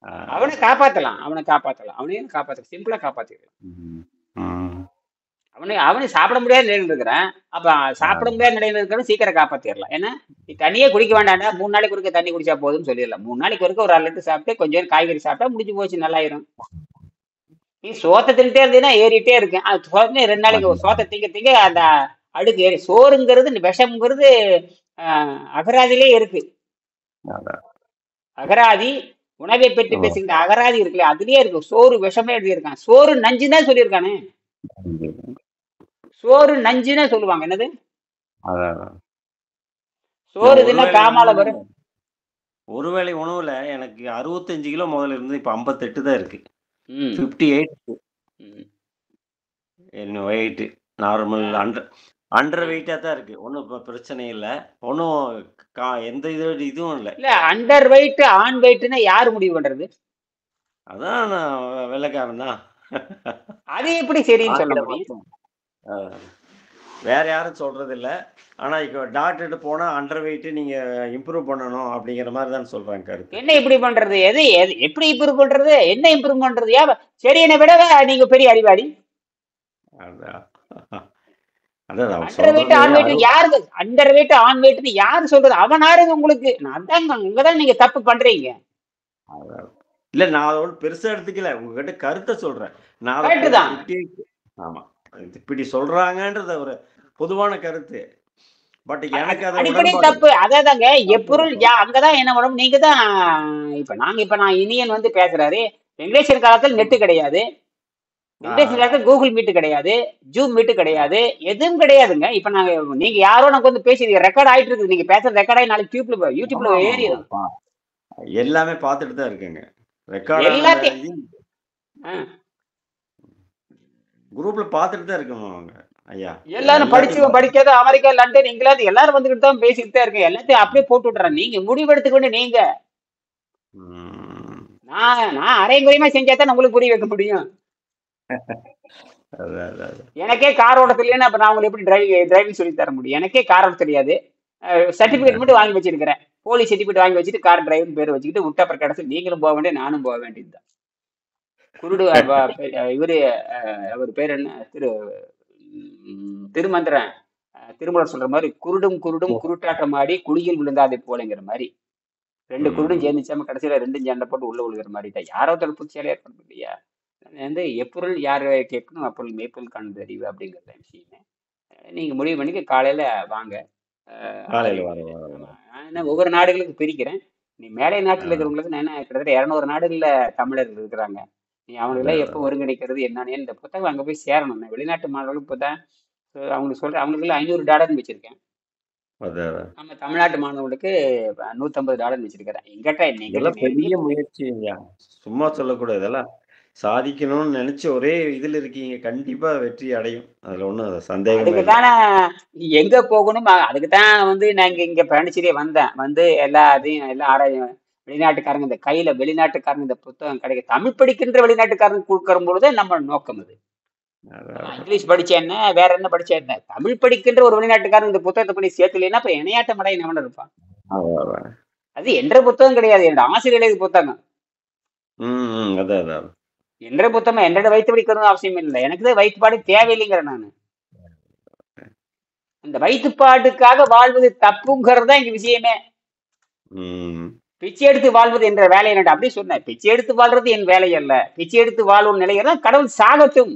ஆ. அவனை காப்பாத்தலாம், அவனையும் காப்பாத்தலாம், சிம்பிளா காப்பாத்திடலாம். ம். ம். அவனை சாப்பிட முடியாத நிலையில் இருக்கிறான். அப்ப சாப்பிட முடியாத நிலையில் இருக்கிறவன் சீக்கிரம் காப்பாத்திடலாம். ஏன்னா நீ தண்ணியே குடிக்க வேண்டாம்டா, 3 நாளைக்கு ஒருக்க தண்ணி குடிச்சா போதும்னு சொல்லிடலாம். 3 நாளைக்கு ஒருக்க ஒரு 1/2 லிட்டர் சாப்பிட்டு கொஞ்சம் காய்கறி சாப்பிட்டா முடிஞ்சு போச்சு, நல்லாயிரும். நீ சோத்தை தின்னுட்டே இருந்தீங்கன்னா ஏறிட்டே இருக்கேன். அது 2 நாளைக்கு ஒரு சோத்தை திங்க திங்க அந்த அடுக்கு ஏறி சோறுங்கிறது இந்த விஷம்ங்கிறது அகராதியிலே இருக்கு. அதான். அகராதி உணவை பற்றி ஓ. பேசுகின்ற அகராதி இருக்குல்ல, அதுலயே இருக்கு. சோறு விஷமே எழுதியிருக்கான். சோறு நஞ்சுதான் சொல்லியிருக்கானே. சோறு நஞ்சுன்னு சொல்லுவாங்க. என்னது அதான். சோறு தின்னா ஒருவேளை காமால வரும். ஒருவேளை உணவுல எனக்கு 65 கிலோ முதல்ல இருந்து இப்ப 58 தான் இருக்கு. ம் 58 ம். என்ன வெயிட் நார்மல் அண்டர் வெயிட்டா தான் இருக்கு. ஒன்றும் இப்போ பிரச்சனை இல்லை. ஒன்றும் எந்த இதுவும் இல்லை. இல்ல அண்டர் வெயிட் ஆன் வெயிட்னா யாரு முடிவு பண்றது? அதான் நான் வெள்ளைக்காரன் தான். அது எப்படி சரின்னு சொல்ல முடியும்? வேற யாரும் சொல்றது இல்லை. ஆனா இப்போ டாக்டர்கிட்ட போனா அண்டர் வெயிட் நீங்க இம்ப்ரூவ் பண்ணணும் அப்படிங்கிற மாதிரி தான் சொல்றாங்க கருத்து. என்ன இப்படி பண்றது? எது எது எப்படி இம்ப்ரூவ் பண்றது? என்ன இம்ப்ரூவ் பண்றது? சரி, என்னை விட நீங்க பெரிய அறிவாளி. அதான் அதான் அண்டர் வெயிட் ஆன் வெயிட் யாரு? அண்டர் வெயிட் ஆன் வெயிட் யாரு சொல்றது? அவன் ஆறுங்க உங்களுக்கு. அதான் உங்கதான் நீங்க தப்பு பண்றீங்க. இல்ல நான் அதோட பெருசா எடுத்துக்கல, உங்ககிட்ட கருத்தை சொல்றேன். நான் கரெக்ட் தான். ஆமா, இப்படி சொல்றாங்கன்றது ஒரு பொதுவான கருத்து. பட் எனக்கு அடிப்படை தப்பு. அதாதாங்க எப்பொருள் அங்கதான் என்ன பண்ணணும். நீங்க தான் இப்ப நான் இனியன் வந்து பேசுறாரு. வெங்கடேசன் காலத்தில் நெட்டு கிடையாது. வெங்கடேசன் காலத்தில் கூகுள் மீட் கிடையாது, ஜூம் மீட் கிடையாது, எதுவும் கிடையாதுங்க. இப்ப நீங்க யாரோ எனக்கு வந்து பேசி ரெக்கார்ட் ஆயிட்டு இருக்குது. நீங்க பேசுற ரெக்கார்ட் ஆகி நாளைக்கு யூடியூப்ல ஏறிடும். எல்லாமே பார்த்துட்டு தான் இருக்குங்க. எல்லாத்தையும் குரூப்ல பார்த்துட்டு தான் இருக்கணும் ஐயா. எல்லாரும் படிக்காத அமெரிக்கா, லண்டன், இங்கிலாந்து எல்லாரும் வந்துகிட்டு தான் பேசிட்டு தான் இருக்கு. எல்லாத்தையும் அப்படியே போட்டு விட்டுறேன். நீங்க முடிவெடுத்துக்கொண்டு நீங்க நான் அரைங்குறையமா செஞ்சாதான் உங்களுக்கு புரிய வைக்க முடியும். எனக்கே கார் ஓட்ட தெரியல, அப்ப நான் உங்களுக்கு எப்படி டிரைவிங் சொல்லி தர முடியும்? எனக்கே கார் ஓட்ட தெரியாது. சர்டிபிகேட் மட்டும் வாங்கி வச்சிருக்கிறேன். போலீஸ் சர்டிபிகேட் வாங்கி வச்சுட்டு கார் டிரைவர் பேர் வச்சுக்கிட்டு விட்டா அப்புறம் கடைசி நீங்களும் போக வேண்டிய நானும் போக வேண்டியதுதான். குருடு இவரு அவர் பேர் என்ன, திருமந்திரன் திருமலர் சொல்ற மாதிரி குருடும் குருட்டாட்டம் ஆடி குழியில் விழுந்தாதே போலங்கிற மாதிரி 2 குருடும் சேர்ந்துச்சாம கடைசியில 2 சண்டை போட்டு உள்ள விழுகிற மாதிரி தான். யாரோ புத்தியாலே ஏற்படும் இல்லையா? வந்து எப்பொருள் யார் கேட்கணும் அப்பொருள் மேய்ப்பொருள் காணுது அறிவு அப்படிங்கிற விஷயமே. நீங்க முடிவு பண்ணிக்க, காலையில வாங்க. ஒவ்வொரு நாடுகளுக்கு பிரிக்கிறேன். நீ மேலை நாட்டில் இருக்கிறவங்களுக்கு நான் கிட்டத்தட்ட 200 நாடுகள்ல தமிழர்கள் இருக்கிறாங்க. நீ அவங்களெல்லாம் எப்போ ஒருங்கிணைக்கிறது என்னன்னு இந்த புத்தகம் அங்கே போய் சேரணும். நான் வெளிநாட்டு மாணவர்களுக்கு இப்போ தான் அவங்களுக்கு சொல்கிறேன். அவங்களுக்குலாம் $500 வச்சுருக்கேன். நம்ம தமிழ்நாட்டு மாணவர்களுக்கு $150 வச்சிருக்கிறேன். எங்கிட்ட இதெல்லாம் பெரிய முயற்சி. சும்மா சொல்லக்கூடாது. இதெல்லாம் சாதிக்கணும்னு நினைச்சு ஒரே இதுல இருக்கீங்க. கண்டிப்பா வெற்றி அடையும். அதுல ஒண்ணும் சந்தேகம் அதுக்கு தானே எங்க போகணும். அதுக்கு தான் வந்து நான் இங்க பாண்டிச்சேரியே வந்தேன். வந்து எல்லாத்தையும் எல்லாம் ஆராயும். வெளிநாட்டுக்காரங்க இந்த கையில வெளிநாட்டுக்காரங்க இந்த புத்தகம் கிடைக்கும். தமிழ் படிக்கின்ற வெளிநாட்டுக்காரங்க கொடுக்கற பொழுது நம்ம நோக்கம் அது. இங்கிலீஷ் படிச்ச என்ன, வேற என்ன படிச்ச என்ன, தமிழ் படிக்கின்ற ஒரு வெளிநாட்டுக்காரன் இந்த புத்தகத்தை பண்ணி சேர்த்துலன்னா இப்ப இணையாட்டம் அடைய நம்மள இருப்பான். அது என்ற புத்தகம் கிடையாது, என்னோட ஆசிரியர் எழுதிய புத்தகம். என்ற புத்தகம் என்னோட வயிற்று படிக்கணும்னு அவசியம் இல்லை. எனக்கு தான் வயிற்றுப்பாடு தேவையில்லைங்கிற நான். அந்த வயிற்றுப்பாட்டுக்காக வாழ்வது தப்புங்கிறது தான் இங்க விஷயமே. பிச்சை எடுத்து வாழ்வது என்ற வேலை என்ன அப்படி சொன்னேன். பிச்சை எடுத்து வாழ்றது என் வேலை அல்ல. பிச்சை எடுத்து வாழும் நிலையெல்லாம் கடவுள் சாகட்டும்,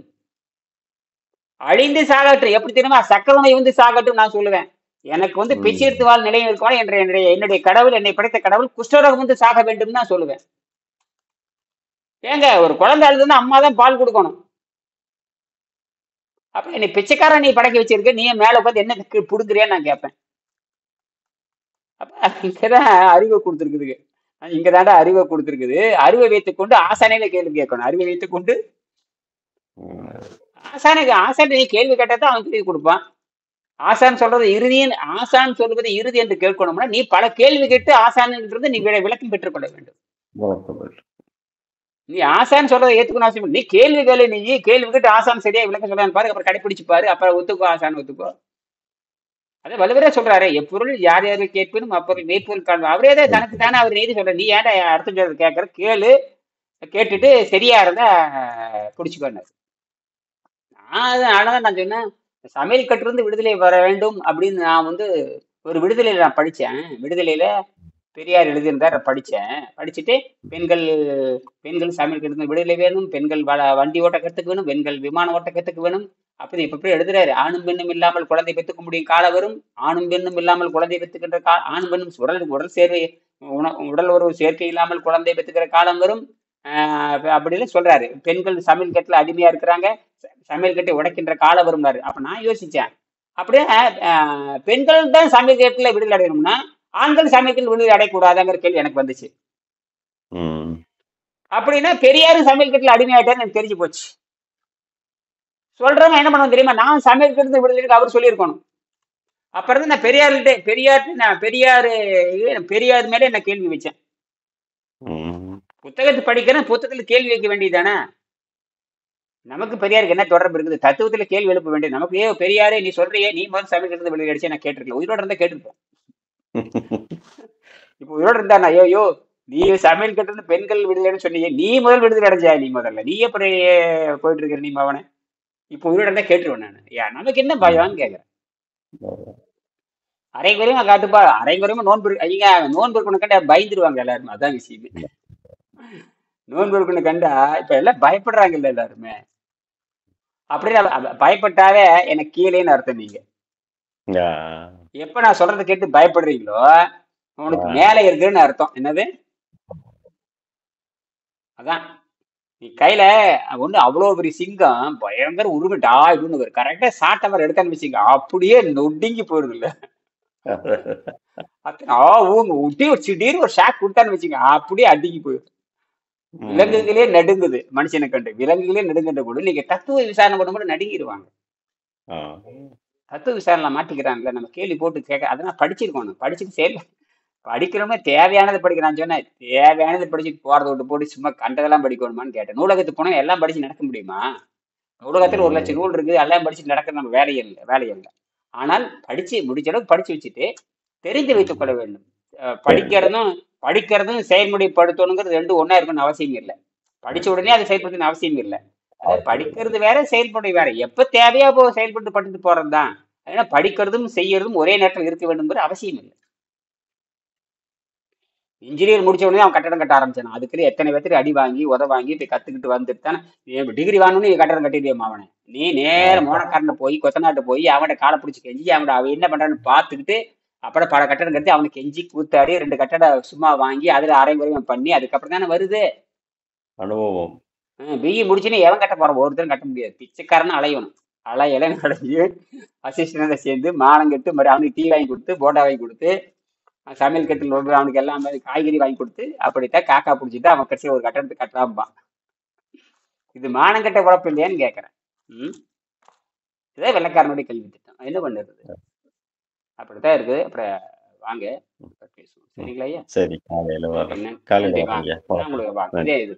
அழிந்து சாகட்டும். எப்படி தெரியுமா, சக்கரவணை வந்து சாகட்டும் நான் சொல்லுவேன். எனக்கு வந்து பிச்சை எடுத்து வாழ் நிலையம் இருக்கும். என்னுடைய கடவுள், என்னை படைத்த கடவுள் குஷ்டரோகம் வந்து சாக வேண்டும் நான் சொல்லுவேன். ஏங்க ஒரு குழந்தை அழுதுன்னா அம்மா தான் பால் கொடுக்கணும். அப்ப என்னை பிச்சைக்காரன் நீ படைக்க வச்சிருக்க, நீ மேல உட்காந்து என்ன புடுங்குறியான்னு நான் கேட்பேன். அப்ப இங்கதான் அறிவை கொடுத்துருக்குதுங்க. இங்கதாண்டா அறிவை கொடுத்துருக்குது. அறிவை வைத்துக் கொண்டு ஆசானையில கேள்வி கேட்கணும். அறிவை வைத்துக் கொண்டு ஆசானை கேள்வி கேட்டதான் அவன் கேள்வி கொடுப்பான். ஆசான் சொல்றது இறுதியின் ஆசான் சொல்வது இறுதி என்று கேட்கணும்னா நீ பல கேள்வி கேட்டு ஆசான்ன்றது நீ விளக்கம் பெற்றுக்கொள்ள வேண்டும். நீ ஆசான் சொல்றதை ஏத்துக்கணும் அவசியம். நீ கேள்வி கேள்வி, நீ கேள்வி கேட்டு ஆசான் சரியா விளக்கம் சொல்றான்னு பாரு, அப்புறம் கடைப்பிடிச்சு பாரு, அப்புறம் ஒத்துக்கோ, ஆசான் ஒத்துக்கோ. அதை வலுவரே சொல்றாரு, எப்பொருள் யார் யாரு கேட்பினும் அப்பொருள் மெய்ப்பொருள் காண்பு. அவரே தான் தனக்கு தானே அவர் நீதி சொல்ற. நீ ஏன்டா அர்த்தம் சொல்றது கேட்கற, கேளு, கேட்டுட்டு சரியா இருந்தா பிடிச்சுக்கோன்னு. ஆனாதான் நான் சொன்னேன், சமையல் கட்டிலிருந்து விடுதலை வர வேண்டும் அப்படின்னு நான் வந்து ஒரு விடுதலையில நான் படித்தேன். விடுதலையில பெரியார் எழுதியிருந்தார், படித்தேன். படிச்சுட்டு பெண்கள் சமையல் கட்டிலிருந்து விடுதலை வேணும், பெண்கள் வண்டி ஓட்ட கற்றுக்க வேணும், பெண்கள் விமான ஓட்ட கற்றுக்க வேணும் அப்படி இப்ப எழுதுறாரு. ஆணும் பெண்ணும் இல்லாமல் குழந்தை பெற்றுக்க முடியும் காலம் வரும், ஆணும் பெண்ணும் இல்லாமல் குழந்தை பெற்றுக்கின்ற ஆணும் பெண்ணும் உடல் சேர்வை உடல் உறவு சேர்க்கை இல்லாமல் குழந்தை பெற்றுக்கிற காலம் வரும் அப்படின்னு சொல்றாரு. பெண்கள் சமையல் கட்டில அடிமையா இருக்கிறாங்க, சமையல் கட்டை உடைக்கின்ற காலம் வரும்னாரு. அப்ப நான் யோசிச்சேன், அப்படியே பெண்கள் தான் சமையல் கட்டில விடுதலை அடையணும்னா ஆண்கள் சமையல் விடுதலை அடையக்கூடாதுங்கிற கேள்வி எனக்கு வந்துச்சு. அப்படின்னா பெரியாரும் சமையல் கட்டில அடிமையாயிட்டாருன்னு எனக்கு தெரிஞ்சு போச்சு. சொல்றவங்க என்ன பண்ணுவோம் தெரியுமா, நான் சமையல் கட்டு விடுதலைக்கு அவர் சொல்லியிருக்கணும். அப்புறம் நான் பெரியார் மேல என்ன கேள்வி வச்சேன். புத்தகத்தை படிக்கிறேன், புத்தகத்துல கேள்வி வைக்க வேண்டியதானே. நமக்கு பெரியாருக்கு என்ன தொடர்பு இருக்குது, தத்துவத்துல கேள்வி எழுப்ப வேண்டியது நமக்கு. பெரியாரே நீ சொல்றியே, நீ முதல் சமையல் கட்டு விடுதலை அடிச்சு நான் கேட்டிருக்கல, உயிரோட இருந்தா கேட்டிருப்பேன். இப்ப உயிரோட இருந்தா நான் ஐயோ நீ சமையல் கட்டு பெண்கள் விடுதலைன்னு சொன்னீங்க, நீ முதல் விடுதலை அடைஞ்சா, நீ முதல்ல நீ எப்படி போயிட்டு இருக்கிற நீ மவனை, இப்போ உயிரோட இருந்தா கேட்டுருவேன் நான். நமக்கு என்ன பயம்னு கேட்கறேன். அரைக்குறையும் காட்டுப்பா, அரைக்குறையும் நோன்பு இருக்கணும் கண்டா பயந்துருவாங்க எல்லாருமே. அதான் விஷயமே. நோன்பு இருக்கணும் கண்டா இப்ப எல்லாம் பயப்படுறாங்க இல்ல எல்லாருமே. அப்படியே பயப்பட்டாவே எனக்கு கீழேன்னு அர்த்தம். நீங்க எப்ப நான் சொல்றதை கேட்டு பயப்படுறீங்களோ உனக்கு மேல இருக்குன்னு அர்த்தம். என்னது அதான், நீ கையில ஒண்ணு அவ்வளவு பெரிய சிங்கம் பயங்கர உருவிட்டா இது கரெக்டா சாட்டவர் எடுத்தான்னு வச்சுங்க, அப்படியே நொடிங்கி போயிருது இல்ல. திடீர்னு ஒரு ஷாக் கொடுத்தான்னு வச்சுங்க, அப்படியே அடிங்கி போயிடும். விலங்குகளே நடுங்குது மனுஷனை கண்டு, விலங்குகளே நடுங்குன்ற போது நீங்க தத்துவ விசாரணை பண்ணும்போது நடுங்கிடுவாங்க. தத்துவ விசாரணை மாட்டிக்கிறாங்கல்ல, நம்ம கேள்வி போட்டு கேட்க. அதெல்லாம் படிச்சிருக்கணும். படிச்சுட்டு சரி படிக்கிறோம்னா தேவையானதை படிக்கிறான்னு சொன்னேன். தேவையானதை படிச்சுட்டு போறதை விட்டு போட்டு சும்மா கண்டதெல்லாம் படிக்கணுமான்னு கேட்டேன். நூலகத்துக்கு போனா எல்லாம் படிச்சு நடக்க முடியுமா? நூலகத்துல 1,00,000 நூல் இருக்குது, எல்லாம் படிச்சுட்டு நடக்க நம்ம வேலையில்லை. ஆனால் படிச்சு முடிச்ச அளவுக்கு படிச்சு வச்சுட்டு தெரிந்து வைத்துக் கொள்ள வேண்டும். படிக்கிறதும் செயல்முறைப்படுத்தணுங்கிறது ரெண்டும் ஒன்னா இருக்குன்னு அவசியம் இல்லை. படிச்ச உடனே அதை செயல்படுத்தணும் அவசியம் இல்லை. அது படிக்கிறது வேற, செயல்முறை வேற. எப்ப தேவையா செயல்பட்டு பட்டுட்டு போறதுதான். அதனால படிக்கிறதும் செய்யறதும் ஒரே நேரத்தில் இருக்க வேண்டும் அவசியம் இல்லை. இன்ஜினியர் முடிச்ச உடனே அவன் கட்டடம் கட்ட ஆரம்பிச்சான். அதுக்குள்ள எத்தனை பேருக்கு அடி வாங்கி உத வாங்கி போய் கத்துக்கிட்டு வந்துட்டு தானே டிகிரி வாங்கணும்னு நீ கட்டடம் கட்டிடுவியம்மா அவனை. நீ நேரம் மோனக்காரனை போய் கொத்தநாட்டு போய் அவனை காலை பிடிச்சி கெஞ்சி அவன் என்ன பண்றான்னு பார்த்துக்கிட்டு அப்புறம் பல கட்டடம் கட்டி அவனுக்கு கெஞ்சி கூத்தாடி 2 கட்டடம் சும்மா வாங்கி அதுல அரைங்குறையும் பண்ணி அதுக்கப்புறம் தானே வருது அனுபவம். பிஇ முடிச்சுன்னு எவன் கட்ட போறான்? ஒருத்தரும் கட்ட முடியாது. பிச்சைக்காரன்னு அலையணும். இலைன்னு அலைஞ்சு அசிஸ்டன்ட சேர்ந்து மானம் கெட்டு மறுபடியும் அவனுக்கு டீ வாங்கி கொடுத்து போண்டா வாங்கி கொடுத்து சமையல் கட்டில் அவனுக்கு எல்லாம் காய்கறி வாங்கி கொடுத்து அப்படித்தான் காக்கா பிடிச்சிட்டு அவன் கடைசியில் ஒரு கட்டணத்தை கட்டுறாம்பான். இது மானம் கட்ட குழப்பம் இல்லையான்னு கேட்கறேன். இதே வெள்ளைக்காரனுடைய கல்வி திட்டம் என்ன பண்ணுறது? அப்படித்தான் இருக்குது. அப்புறம் வாங்க பேசுவோம். சரிங்களா ஐயா? சரி, காலையில வரேன். நன்றி காலையில நன்றி வரேன் வாங்க. ஐயா. நான் உங்களுக்கு வாங்க நன்றி. இதே இது